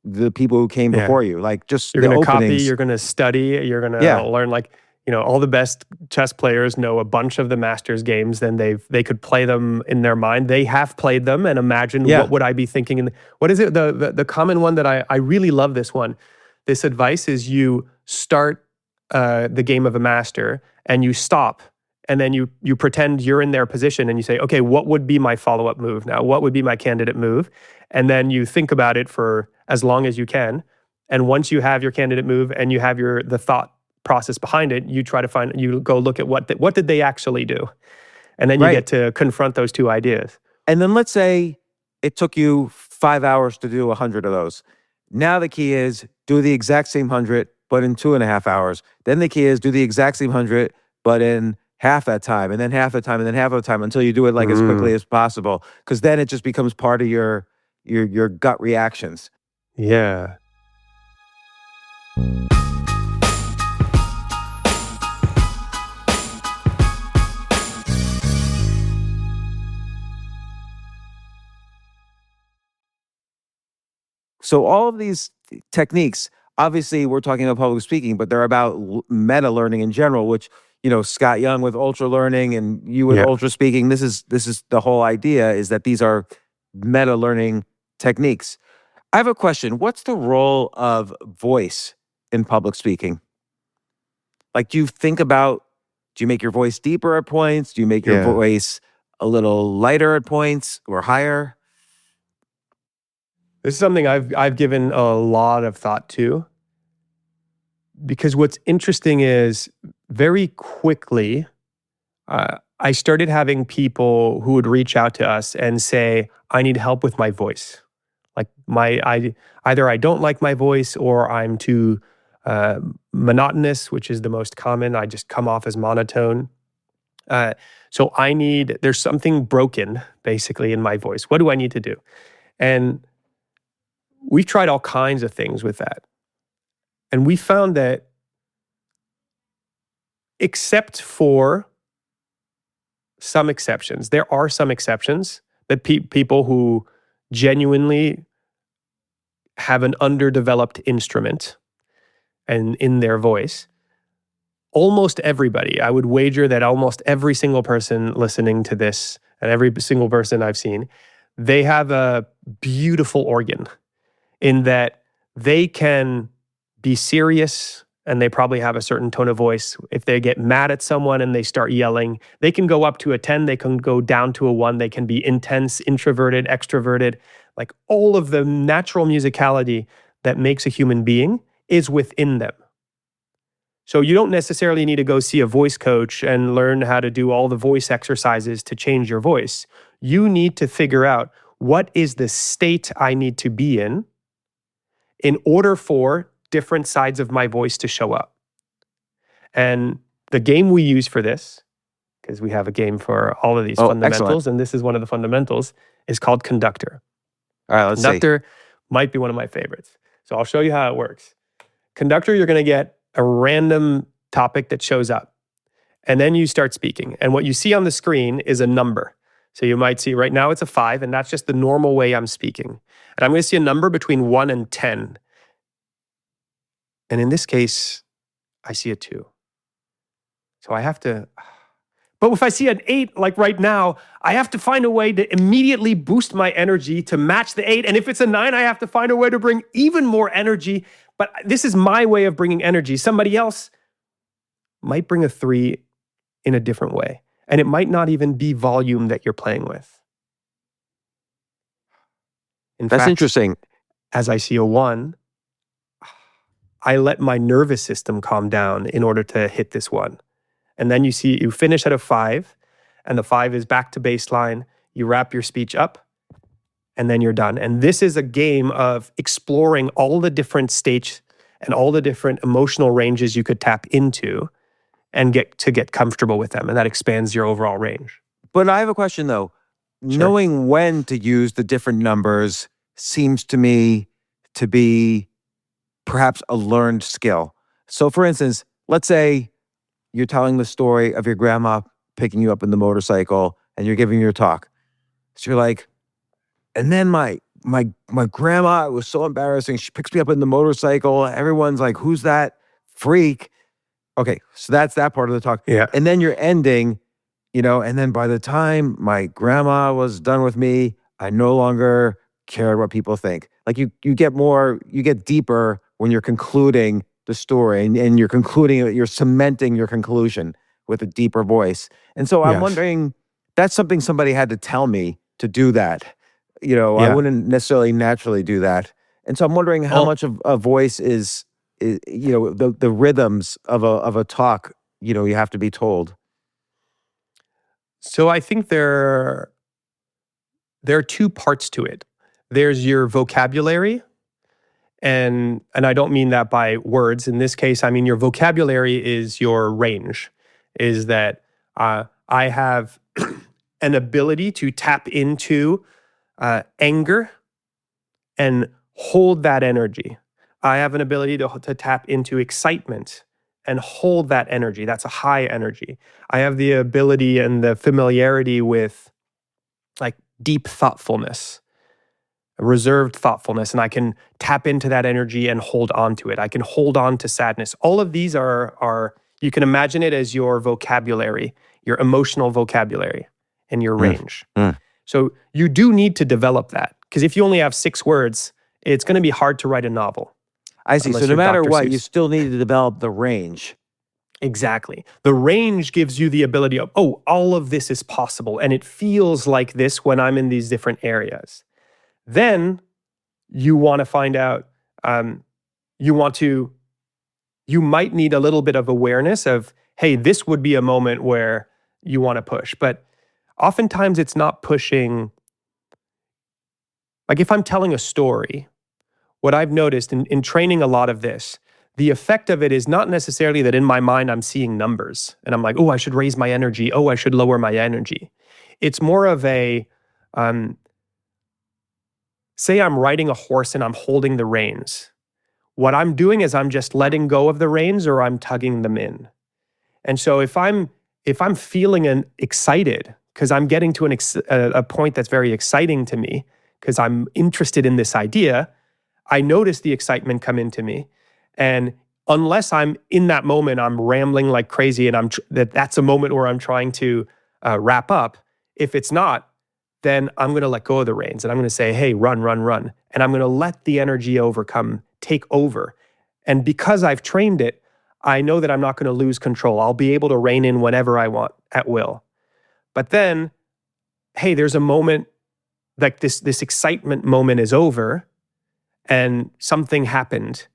the people who came before you. Like, just you're going to copy, you're going to study, you're going to learn. Like, all the best chess players know a bunch of the masters games. Then they could play them in their mind. They have played them and imagine what would I be thinking. What is it? The common one that I really love this one. This advice is you start the game of a master and you stop. And then you pretend you're in their position and you say, okay, what would be my follow-up move now? What would be my candidate move? And then you think about it for as long as you can. And once you have your candidate move and you have the thought process behind it, you go look at what did they actually do? And then you get to confront those two ideas. And then let's say it took you 5 hours to do 100 of those. Now the key is do the exact same 100, but in 2.5 hours. Then the key is do the exact same 100, but in half that time, and then half the time, and then half the time, until you do it like as quickly as possible. Because then it just becomes part of your gut reactions. Yeah. So all of these techniques, obviously we're talking about public speaking, but they're about meta learning in general, which, Scott Young with ultra learning and you with ultra speaking, this is the whole idea, is that these are meta learning techniques. I have a question. What's the role of voice in public speaking? Like, do you make your voice deeper at points? Do you make your voice a little lighter at points or higher? This is something I've given a lot of thought to, because what's interesting is very quickly, I started having people who would reach out to us and say, I need help with my voice. Like either I don't like my voice or I'm too monotonous, which is the most common. I just come off as monotone. So there's something broken basically in my voice. What do I need to do? And we've tried all kinds of things with that. And we found that except for some exceptions, there are some exceptions that people who genuinely have an underdeveloped instrument and in their voice, almost everybody, I would wager that almost every single person listening to this and every single person I've seen, they have a beautiful organ in that they can be serious and they probably have a certain tone of voice. If they get mad at someone and they start yelling, they can go up to a 10, they can go down to a 1, they can be intense, introverted, extroverted. Like all of the natural musicality that makes a human being is within them. So you don't necessarily need to go see a voice coach and learn how to do all the voice exercises to change your voice. You need to figure out what is the state I need to be in order for different sides of my voice to show up. And the game we use for this, because we have a game for all of these fundamentals, excellent. And this is one of the fundamentals, is called Conductor. All right, let's Conductor might be one of my favorites. So I'll show you how it works. Conductor, you're going to get a random topic that shows up. And then you start speaking. And what you see on the screen is a number. So you might see right now it's a 5, and that's just the normal way I'm speaking. And I'm going to see a number between 1 and 10. And in this case, I see a 2. So I have to But if I see an 8, like right now, I have to find a way to immediately boost my energy to match the 8. And if it's a 9, I have to find a way to bring even more energy. But this is my way of bringing energy. Somebody else might bring a 3 in a different way. And it might not even be volume that you're playing with. In That's fact, interesting. as I see a 1, I let my nervous system calm down in order to hit this 1. And then you finish at a 5, and the 5 is back to baseline. You wrap your speech up, and then you're done. And this is a game of exploring all the different states and all the different emotional ranges you could tap into and get comfortable with them. And that expands your overall range. But I have a question though. Sure. Knowing when to use the different numbers seems to me to be perhaps a learned skill. So for instance, let's say you're telling the story of your grandma picking you up in the motorcycle and you're giving your talk. So you're like, and then my grandma, it was so embarrassing. She picks me up in the motorcycle. Everyone's like, who's that freak? Okay, so that's that part of the talk. Yeah. And then you're ending, and then by the time my grandma was done with me, I no longer cared what people think. Like you get deeper when you're concluding the story and you're cementing your conclusion with a deeper voice. And so I'm Yes. wondering, that's something somebody had to tell me to do that. I Yeah. wouldn't necessarily naturally do that. And so I'm wondering how much of a voice is the rhythms of a talk, you have to be told. So I think there are 2 parts to it. There's your vocabulary, and I don't mean that by words. In this case, I mean your vocabulary is your range, is that I have an ability to tap into anger and hold that energy. I have an ability to tap into excitement and hold that energy. That's a high energy. I have the ability and the familiarity with like deep thoughtfulness, reserved thoughtfulness, and I can tap into that energy and hold on to it. I can hold on to sadness. All of these are you can imagine it as your vocabulary, your emotional vocabulary and your range. So you do need to develop that, because if you only have 6 words, it's going to be hard to write a novel. I see. Unless So no you're matter Dr. what, Seuss. you still need to develop the range. Exactly. The range gives you the ability of, all of this is possible. And it feels like this when I'm in these different areas. Then you want to find out, you might need a little bit of awareness of, hey, this would be a moment where you want to push. But oftentimes it's not pushing. Like if I'm telling a story, what I've noticed in training a lot of this, the effect of it is not necessarily that in my mind I'm seeing numbers and I'm like, I should raise my energy. I should lower my energy. It's more of a, say I'm riding a horse and I'm holding the reins. What I'm doing is I'm just letting go of the reins or I'm tugging them in. And so if I'm feeling excited because I'm getting to a point that's very exciting to me because I'm interested in this idea, I notice the excitement come into me. And unless I'm in that moment, I'm rambling like crazy and that's a moment where I'm trying to wrap up. If it's not, then I'm going to let go of the reins and I'm going to say, hey, run, run, run. And I'm going to let the energy take over. And because I've trained it, I know that I'm not going to lose control. I'll be able to rein in whenever I want at will. But then, hey, there's a moment like this excitement moment is over and something happened.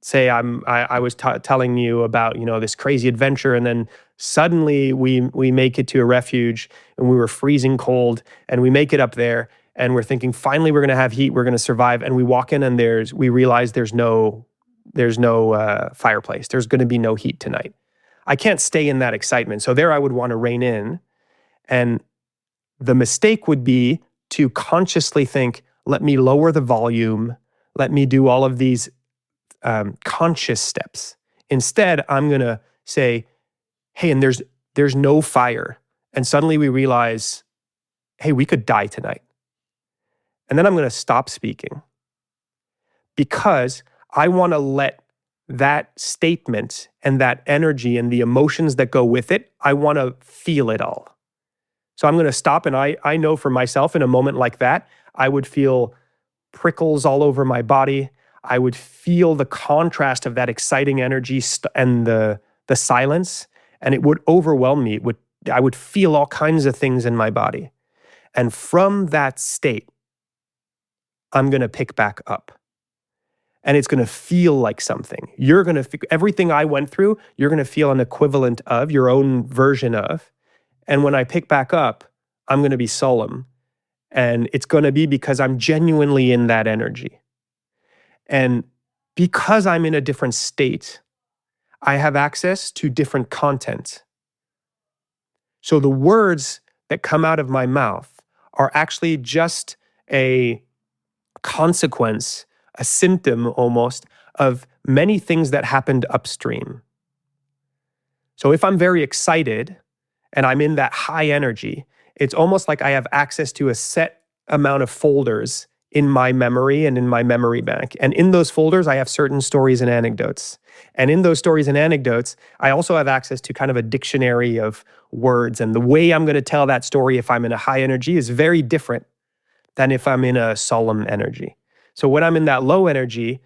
Say I was telling you about, this crazy adventure, and then suddenly we make it to a refuge and we were freezing cold and we make it up there and we're thinking finally we're going to have heat, we're going to survive, and we walk in and we realize there's no fireplace. There's going to be no heat tonight. I can't stay in that excitement. So there I would want to rein in, and the mistake would be to consciously think, let me lower the volume, let me do all of these conscious steps. Instead, I'm going to say, hey, and there's no fire. And suddenly we realize, hey, we could die tonight. And then I'm going to stop speaking because I want to let that statement and that energy and the emotions that go with it, I want to feel it all. So I'm going to stop, and I know for myself in a moment like that, I would feel prickles all over my body. I would feel the contrast of that exciting energy and the silence, and it would overwhelm me. I would feel all kinds of things in my body. And from that state, I'm going to pick back up. And it's going to feel like something. You're going to, everything I went through, you're going to feel an equivalent of, your own version of. And when I pick back up, I'm going to be solemn. And it's going to be because I'm genuinely in that energy. And because I'm in a different state, I have access to different content. So the words that come out of my mouth are actually just a consequence, a symptom almost, of many things that happened upstream. So if I'm very excited and I'm in that high energy, it's almost like I have access to a set amount of folders in my memory and in my memory bank. And in those folders, I have certain stories and anecdotes. And in those stories and anecdotes, I also have access to kind of a dictionary of words. And the way I'm going to tell that story if I'm in a high energy is very different than if I'm in a solemn energy. So when I'm in that low energy,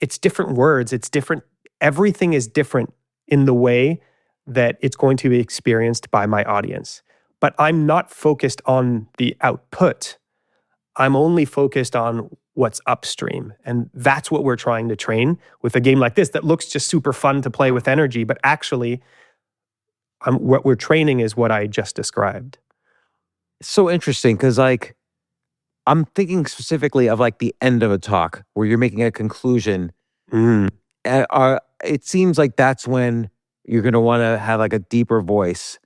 it's different words, it's different, everything is different in the way that it's going to be experienced by my audience. But I'm not focused on the output. I'm only focused on what's upstream. And that's what we're trying to train with a game like this that looks just super fun to play with energy, but actually what we're training is what I just described. It's so interesting because like, I'm thinking specifically of like the end of a talk where you're making a conclusion. And it seems like that's when you're going to want to have like a deeper voice.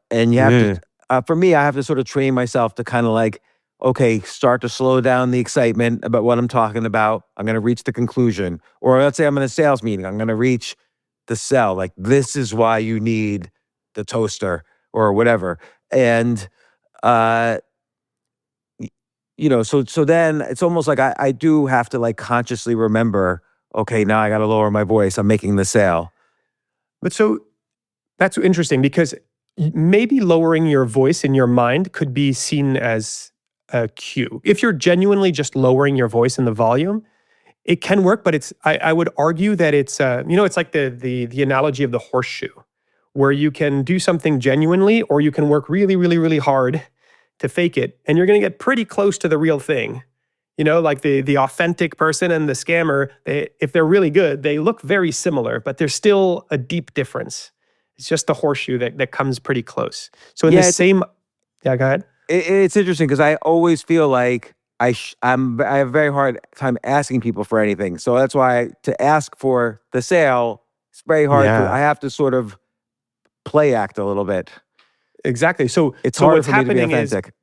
And you have to, for me, I have to sort of train myself to kind of like, okay, start to slow down the excitement about what I'm talking about. I'm going to reach the conclusion. Or let's say I'm in a sales meeting. I'm going to reach the sell. Like, this is why you need the toaster or whatever. And, so then it's almost like I do have to like consciously remember, okay, now I got to lower my voice. I'm making the sale. But so that's interesting because maybe lowering your voice in your mind could be seen as a cue. If you're genuinely just lowering your voice in the volume, it can work, but I would argue that it's it's like the analogy of the horseshoe, where you can do something genuinely or you can work really, really, really hard to fake it, and you're going to get pretty close to the real thing. Like the authentic person and the scammer, if they're really good, they look very similar, but there's still a deep difference. It's just the horseshoe that comes pretty close. So go ahead. It's interesting because I always feel like I have a very hard time asking people for anything. So that's why to ask for the sale, it's very hard. I have to sort of play act a little bit. Exactly. So it's harder what's for me to be happening authentic.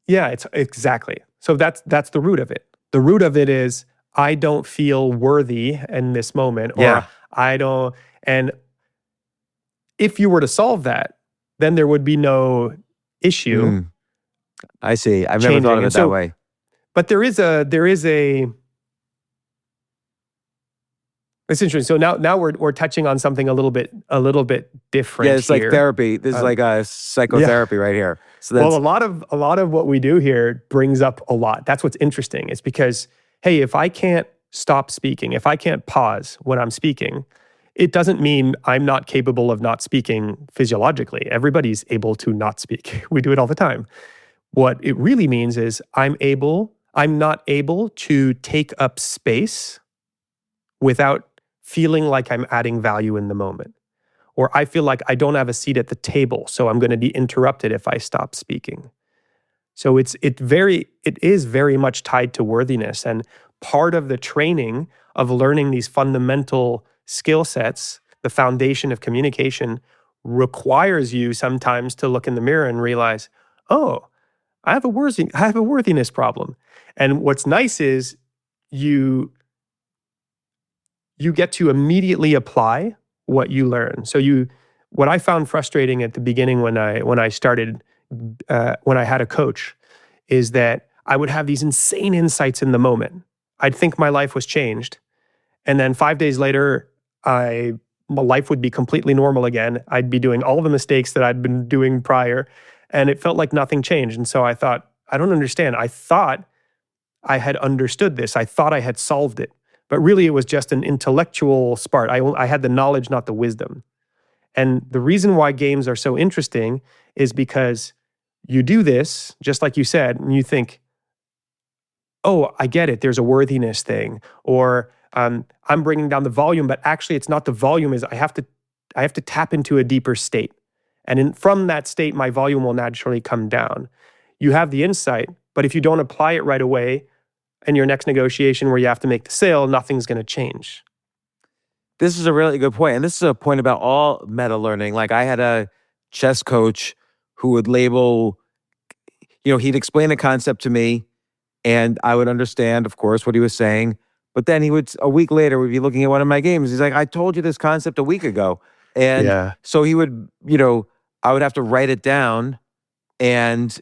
It's exactly. So that's the root of it. The root of it is I don't feel worthy in this moment, or I don't. And if you were to solve that, then there would be no issue. I see. I've never thought of it that way. But there is a. It's interesting. So now we're touching on something a little bit different. Yeah, it's here. Like therapy. This is like a psychotherapy right here. So a lot of what we do here brings up a lot. That's what's interesting. It's because, hey, if I can't stop speaking, if I can't pause when I'm speaking, it doesn't mean I'm not capable of not speaking physiologically. Everybody's able to not speak. We do it all the time. What it really means is I'm not able to take up space without feeling like I'm adding value in the moment. Or I feel like I don't have a seat at the table, so I'm going to be interrupted if I stop speaking. So it is very much tied to worthiness. And part of the training of learning these fundamental skill sets, the foundation of communication, requires you sometimes to look in the mirror and realize, oh, I have a worthiness problem. And what's nice is you get to immediately apply what you learn. So what I found frustrating at the beginning when I started, when I had a coach, is that I would have these insane insights in the moment. I'd think my life was changed. And then 5 days later, my life would be completely normal again. I'd be doing all the mistakes that I'd been doing prior, and it felt like nothing changed. And so I thought, I don't understand. I thought I had understood this. I thought I had solved it. But really, it was just an intellectual spark. I had the knowledge, not the wisdom. And the reason why games are so interesting is because you do this, just like you said, and you think, oh, I get it. There's a worthiness thing. Or I'm bringing down the volume, but actually it's not the volume. Is I have to tap into a deeper state. And from that state, my volume will naturally come down. You have the insight, but if you don't apply it right away, in your next negotiation where you have to make the sale, nothing's going to change. This is a really good point. And this is a point about all meta learning. Like I had a chess coach who would label, he'd explain a concept to me and I would understand, of course, what he was saying. But then a week later, we'd be looking at one of my games. He's like, I told you this concept a week ago. And so he would, I would have to write it down and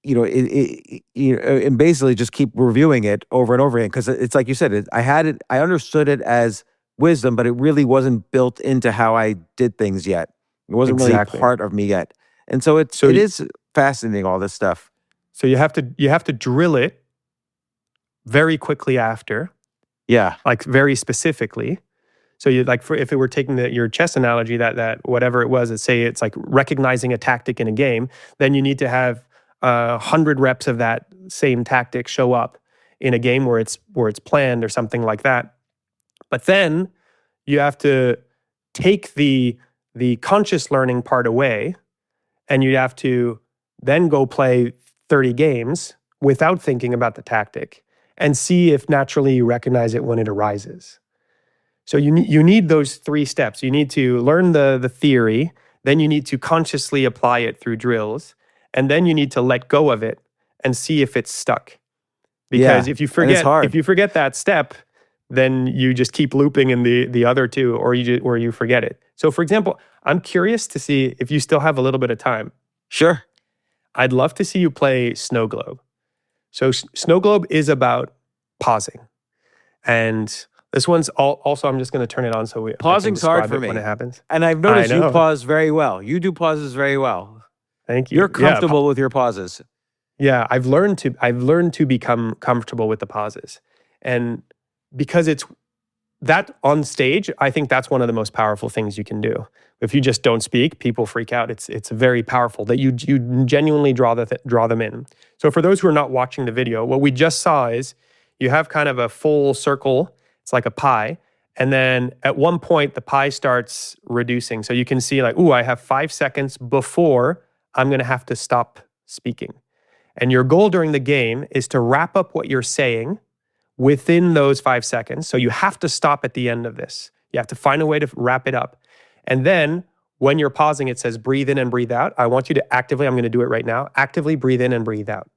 and basically just keep reviewing it over and over again. Because it's like you said, I understood it as wisdom, but it really wasn't built into how I did things yet. It wasn't really part of me yet. And so it is fascinating, all this stuff. So you have to drill it very quickly after. Yeah. Like very specifically. So you if it were taking your chess analogy, that whatever it was, say it's like recognizing a tactic in a game, then you need to have 100 reps of that same tactic show up in a game where it's planned or something like that. But then you have to take the conscious learning part away, and you have to then go play 30 games without thinking about the tactic and see if naturally you recognize it when it arises. So you need those 3 steps. You need to learn the theory, then you need to consciously apply it through drills, and then you need to let go of it and see if it's stuck. Because if you forget that step, then you just keep looping in the other 2, or you forget it. So for example, I'm curious to see if you still have a little bit of time. Sure. I'd love to see you play Snow Globe. So Snow Globe is about pausing. And this one's also, I'm just going to turn it on so pausing's hard for me when it happens. And I've noticed you pause very well. You do pauses very well. Thank you. You're comfortable with your pauses. Yeah, I've learned to become comfortable with the pauses. And because it's that on stage, I think that's one of the most powerful things you can do. If you just don't speak, people freak out. It's very powerful that you genuinely draw them in. So for those who are not watching the video, what we just saw is you have kind of a full circle. It's like a pie. And then at one point, the pie starts reducing. So you can see like, I have 5 seconds before I'm going to have to stop speaking. And your goal during the game is to wrap up what you're saying within those 5 seconds. So you have to stop at the end of this. You have to find a way to wrap it up. And then when you're pausing, it says breathe in and breathe out. I want you to actively, I'm going to do it right now, actively breathe in and breathe out.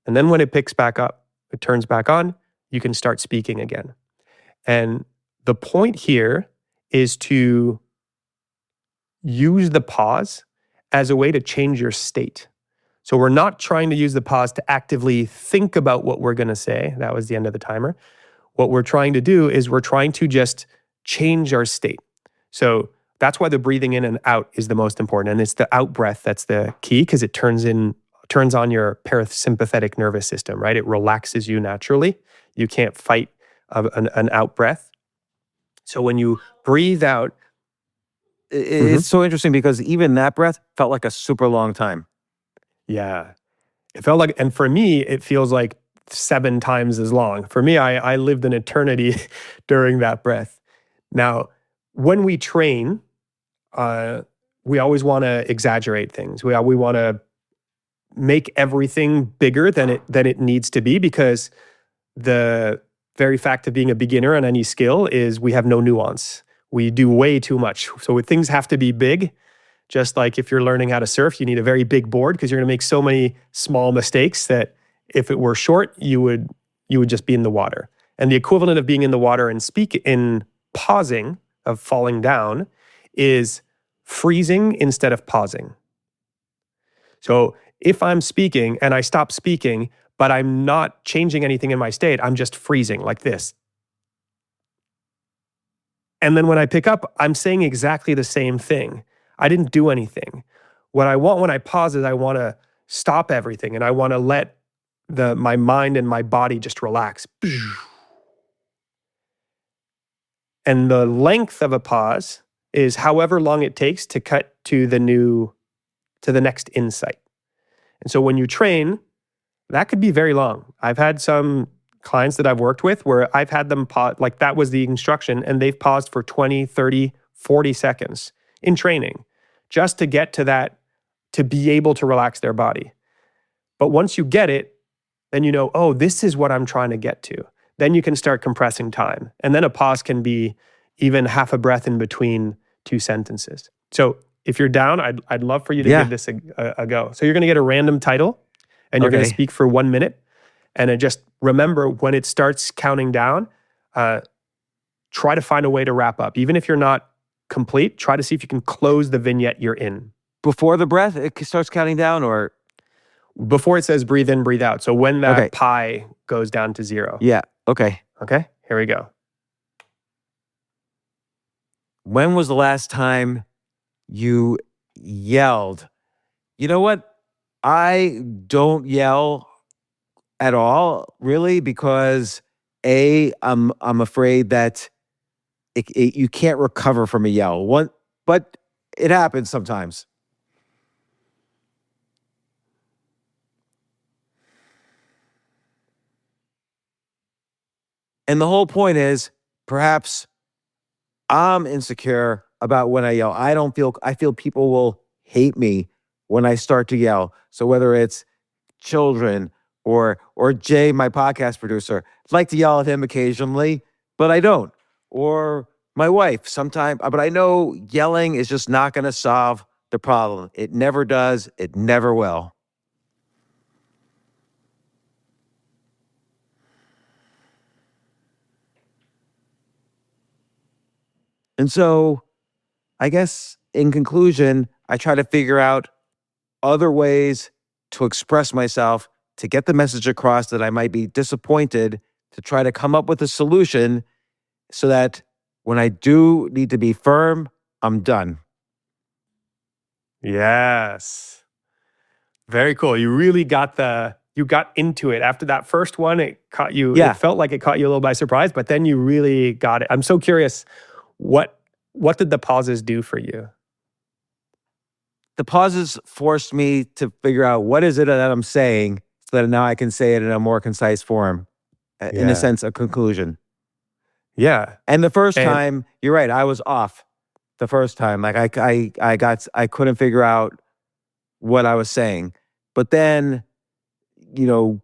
And then when it picks back up, it turns back on, you can start speaking again. And the point here is to use the pause as a way to change your state. So we're not trying to use the pause to actively think about what we're going to say. That was the end of the timer. What we're trying to do is we're trying to just change our state. So that's why the breathing in and out is the most important. And it's the out breath that's the key, because it turns on your parasympathetic nervous system, right? It relaxes you naturally. You can't fight an out breath. So when you breathe out, it's so interesting because even that breath felt like a super long time. Yeah. It felt like, and for me, it feels like 7 times as long. For me, I lived an eternity during that breath. Now, when we train, we always want to exaggerate things. We want to make everything bigger than it needs to be, because the very fact of being a beginner on any skill is we have no nuance. We do way too much. So things have to be big. Just like if you're learning how to surf, you need a very big board because you're going to make so many small mistakes that if it were short, you would just be in the water. And the equivalent of being in the water and in pausing, of falling down, is freezing instead of pausing. So if I'm speaking and I stop speaking, but I'm not changing anything in my state, I'm just freezing like this. And then when I pick up, I'm saying exactly the same thing. I didn't do anything. What I want when I pause is I want to stop everything and I want to let my mind and my body just relax. And the length of a pause is however long it takes to cut to the next insight. And so when you train, that could be very long. I've had some clients that I've worked with where I've had them pause, like that was the instruction, and they've paused for 20, 30, 40 seconds in training just to get to that, to be able to relax their body. But once you get it, then you know, oh, this is what I'm trying to get to. Then you can start compressing time. And then a pause can be even half a breath in between two sentences. So if you're down, I'd love for you to give this a go. So you're going to get a random title and you're going to speak for 1 minute. And just remember, when it starts counting down, try to find a way to wrap up. Even if you're not complete, try to see if you can close the vignette you're in. Before the breath, it starts counting down, or? Before it says breathe in, breathe out. So when that pi goes down to 0. Yeah, okay. Okay, here we go. When was the last time you yelled? You know what? I don't yell at all, really, because I'm afraid that you can't recover from a yell. But it happens sometimes. And the whole point is, perhaps I'm insecure about when I yell. I feel people will hate me when I start to yell. So whether it's children or Jay, my podcast producer, I'd like to yell at him occasionally, but I don't. Or my wife sometimes, but I know yelling is just not going to solve the problem. It never does. It never will. And so I guess in conclusion, I try to figure out other ways to express myself, to get the message across that I might be disappointed, to try to come up with a solution so that when I do need to be firm, I'm done. Yes. Very cool. You really got into it. After that first one, it caught you, it felt like it caught you a little by surprise, but then you really got it. I'm so curious, what did the pauses do for you? The pauses forced me to figure out what is it that I'm saying so that now I can say it in a more concise form. In a sense, a conclusion. Yeah. And the first time, you're right, I was off the first time. Like I couldn't figure out what I was saying. But then, the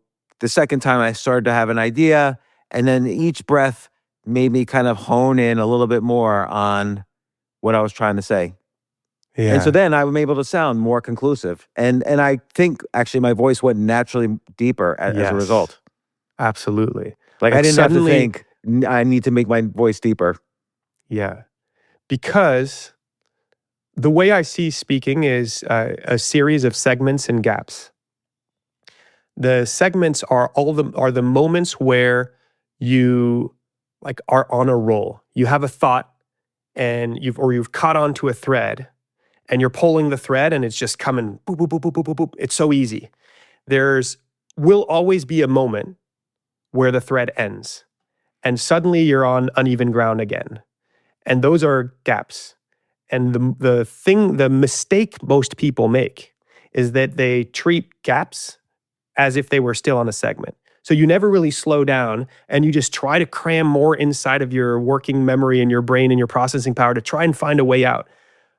second time I started to have an idea, and then each breath made me kind of hone in a little bit more on what I was trying to say. Yeah. And so then I'm able to sound more conclusive. And I think actually my voice went naturally deeper as a result. Absolutely. Like I didn't have to think, I need to make my voice deeper. Yeah. Because the way I see speaking is a series of segments and gaps. The segments are the moments where you are on a roll. You have a thought and you've caught onto a thread and you're pulling the thread and it's just coming boop, boop, boop, boop, boop, boop, boop. It's so easy. Will always be a moment where the thread ends and suddenly you're on uneven ground again. And those are gaps. And the mistake most people make is that they treat gaps as if they were still on a segment. So you never really slow down and you just try to cram more inside of your working memory and your brain and your processing power to try and find a way out.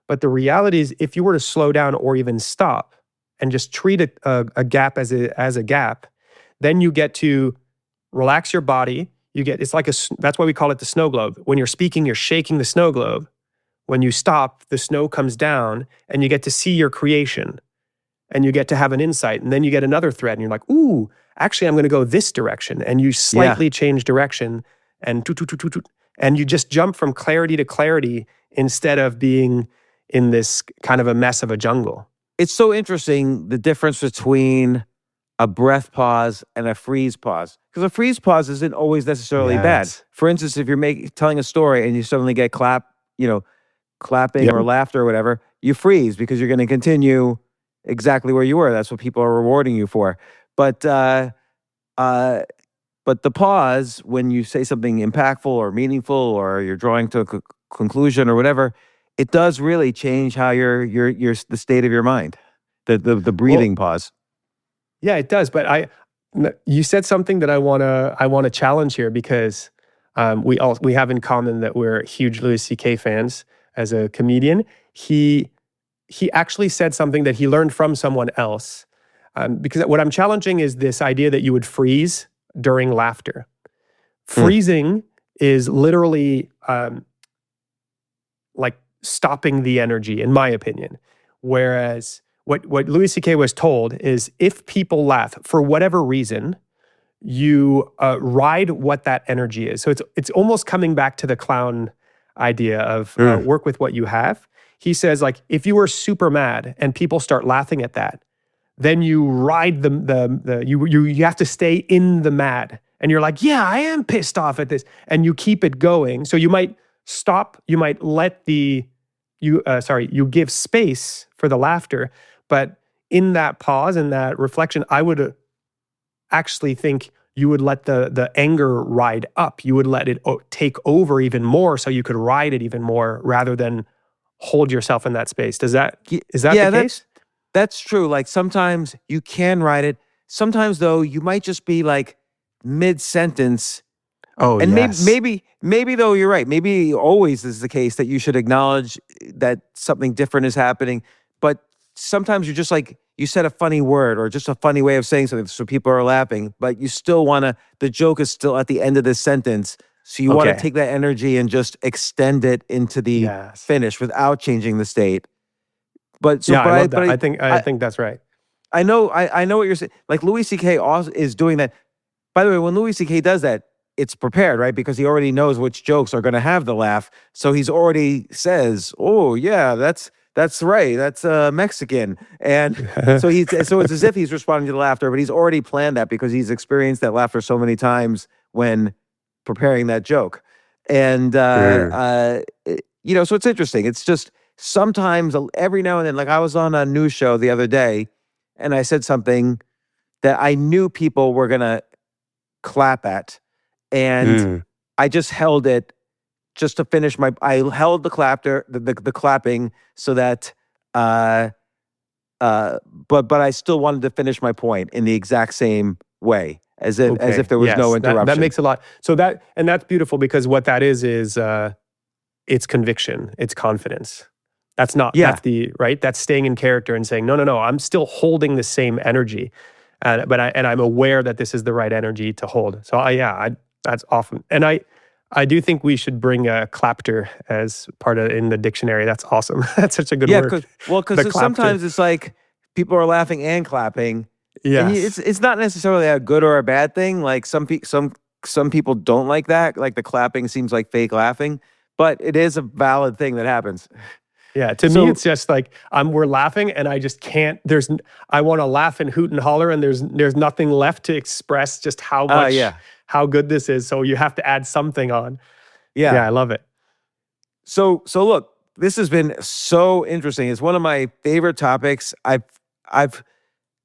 But the reality is if you were to slow down or even stop and just treat a gap as a gap, then you get to relax your body. That's why we call it the snow globe. When you're speaking, you're shaking the snow globe. When you stop, the snow comes down and you get to see your creation and you get to have an insight. And then you get another thread and you're like, ooh, actually, I'm going to go this direction. And you slightly change direction and and you just jump from clarity to clarity instead of being in this kind of a mess of a jungle. it's so interesting the difference between a breath pause and a freeze pause. Because a freeze pause isn't always necessarily bad. Yes. For instance, if you're telling a story and you suddenly get clapping Yep. or laughter or whatever, you freeze because you're going to continue exactly where you were. That's what people are rewarding you for. But but the pause, when you say something impactful or meaningful, or you're drawing to a conclusion or whatever, it does really change how the state of your mind. The breathing pause. Yeah, it does. But you said something that I wanna challenge here, because we have in common that we're huge Louis C.K. fans. As a comedian, he actually said something that he learned from someone else. Because what I'm challenging is this idea that you would freeze during laughter. Freezing is literally like stopping the energy, in my opinion. Whereas what Louis C.K. was told is, if people laugh for whatever reason, you ride what that energy is. So it's almost coming back to the clown idea of work with what you have. He says, like, if you were super mad and people start laughing at that, then you ride you have to stay in the mad. And you're like, yeah, I am pissed off at this. And you keep it going. So you might stop, you might let you give space for the laughter. But in that pause, in that reflection, I would actually think you would let the anger ride up. You would let it take over even more, so you could ride it even more rather than hold yourself in that space. Is that the case? That's true. Like, sometimes you can write it. Sometimes, though, you might just be like mid-sentence. Oh, and yes. maybe though, you're right. Maybe always is the case that you should acknowledge that something different is happening. But sometimes you're just like, you said a funny word or just a funny way of saying something, so people are laughing, but you still the joke is still at the end of this sentence. So you want to take that energy and just extend it into the finish without changing the state. But I love that. I think that's right. I know what you're saying. Like, Louis C.K. also is doing that. By the way, when Louis C.K. does that, it's prepared, right? Because he already knows which jokes are going to have the laugh. So he's already says, "Oh yeah, that's right. That's Mexican." And so it's as if he's responding to the laughter, but he's already planned that because he's experienced that laughter so many times when preparing that joke. And so it's interesting. It's just sometimes, every now and then, like, I was on a news show the other day and I said something that I knew people were going to clap at. And I just held it just to finish I held the clapping so that, but I still wanted to finish my point in the exact same way, as if there was no interruption. That makes a lot. So that's beautiful, because what that is it's conviction, it's confidence. That's not, that's staying in character and saying, no, I'm still holding the same energy. But I'm aware that this is the right energy to hold. So that's awesome. And I do think we should bring a clapter as part of in the dictionary. That's awesome. That's such a good word. Because sometimes it's like people are laughing and clapping. Yeah, it's not necessarily a good or a bad thing. Like, some people don't like that. Like, the clapping seems like fake laughing, but it is a valid thing that happens. Yeah, to me, it's just like we're laughing, and I just can't. I want to laugh and hoot and holler, and there's nothing left to express just how much how good this is. So you have to add something on. Yeah, I love it. So look, this has been so interesting. It's one of my favorite topics. I've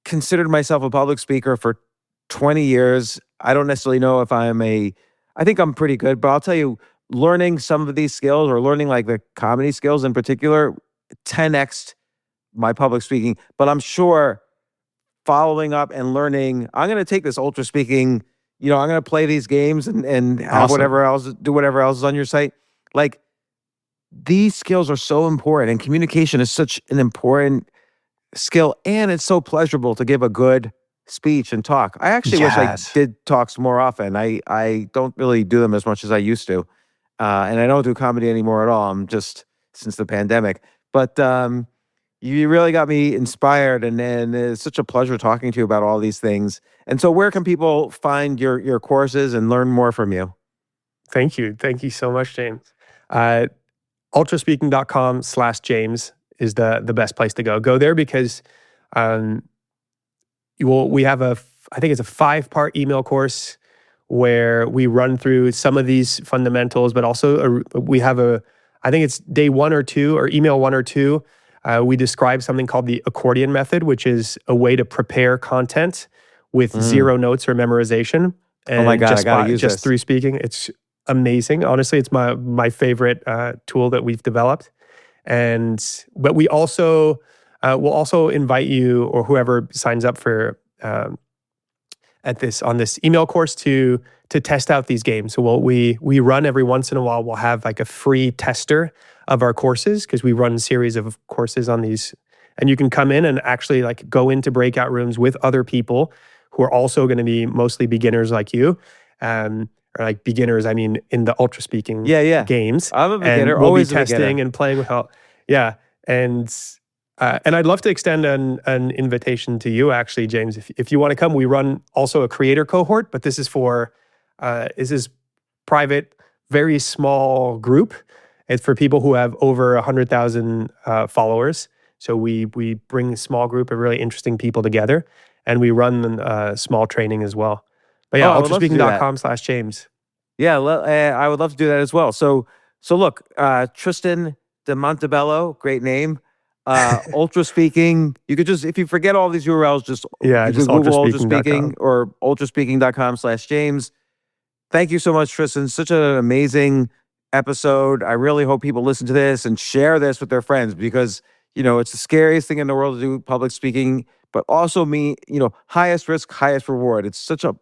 considered myself a public speaker for 20 years. I don't necessarily know if I think I'm pretty good, but I'll tell you, learning some of these skills, or learning like the comedy skills in particular, 10x'd my public speaking. But I'm sure following up and learning, I'm going to take this ultra speaking, I'm going to play these games and have whatever else is on your site. Like, these skills are so important, and communication is such an important skill, and it's so pleasurable to give a good speech and talk. I actually wish I did talks more often. I don't really do them as much as I used to. And I don't do comedy anymore at all. I'm just, since the pandemic. But you really got me inspired, and it's such a pleasure talking to you about all these things. And so, where can people find your courses and learn more from you? Thank you so much, James. Ultraspeaking.com/James is the best place to go. Go there because we have I think it's a 5-part email course where we run through some of these fundamentals, but also we have I think it's day 1 or 2 or email 1 or 2. We describe something called the accordion method, which is a way to prepare content with 0 notes or memorization. And oh my God, I gotta use just this. through speaking. It's amazing. Honestly, it's my favorite tool that we've developed. But we also we'll also invite you or whoever signs up for on this email course to test out these games. So we run every once in a while. We'll have like a free tester of our courses because we run a series of courses on these, and you can come in and actually like go into breakout rooms with other people who are also going to be mostly beginners like you. Or like beginners, I mean, in the ultra speaking games. I'm a beginner, and we'll always be a testing beginner. and playing with help. Yeah, and I'd love to extend an invitation to you, actually, James. If you want to come, we run also a creator cohort, but this is for private, very small group. It's for people who have over 100,000 followers. So we bring a small group of really interesting people together, and we run small training as well. But yeah, ultraspeaking.com/James. Yeah, I would love to do that as well. So look, Tristan de Montebello, great name. Ultra Speaking, you could just, if you forget all these URLs, just Google Ultra Speaking or ultraspeaking.com/James. Thank you so much, Tristan. Such an amazing episode. I really hope people listen to this and share this with their friends because, it's the scariest thing in the world to do public speaking, but also highest risk, highest reward. It's such a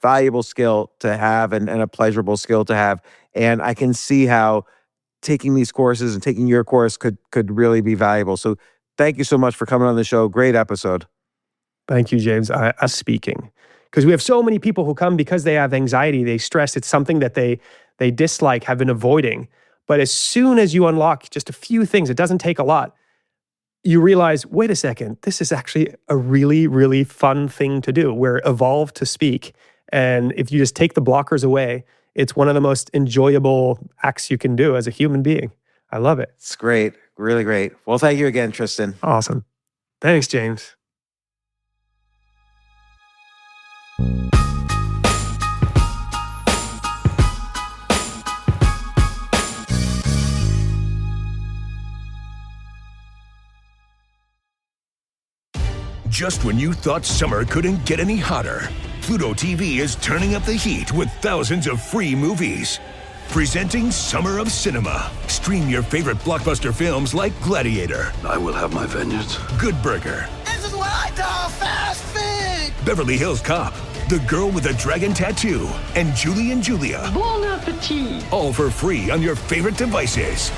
valuable skill to have and a pleasurable skill to have. And I can see how taking these courses and taking your course could really be valuable. So thank you so much for coming on the show. Great episode. Thank you, James. Us speaking. Because we have so many people who come because they have anxiety, they stress. It's something that they dislike, have been avoiding. But as soon as you unlock just a few things, it doesn't take a lot, you realize, wait a second, this is actually a really, really fun thing to do. We're evolved to speak. And if you just take the blockers away, it's one of the most enjoyable acts you can do as a human being. I love it. It's great. Really great. Well, thank you again, Tristan. Awesome. Thanks, James. Just when you thought summer couldn't get any hotter, Pluto TV is turning up the heat with thousands of free movies. Presenting Summer of Cinema. Stream your favorite blockbuster films like Gladiator, I will have my vengeance. Good Burger, This is what I call fast food! Beverly Hills Cop, The Girl with a Dragon Tattoo, and Julie and Julia. Bon appetit! All for free on your favorite devices.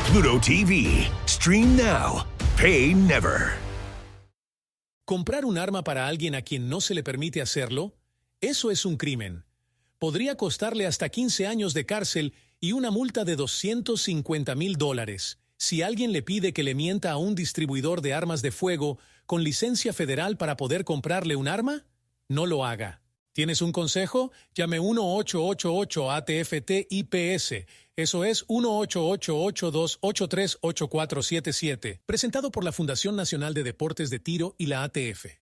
Pluto TV. Stream now. Pay never. ¿Comprar un arma para alguien a quien no se le permite hacerlo? Eso es un crimen. Podría costarle hasta 15 años de cárcel y una multa de $250,000 si alguien le pide que le mienta a un distribuidor de armas de fuego con licencia federal para poder comprarle un arma. No lo haga. ¿Tienes un consejo? Llame 1-888-ATFT-IPS. Eso es 1-888-283-8477. Presentado por la Fundación Nacional de Deportes de Tiro y la ATF.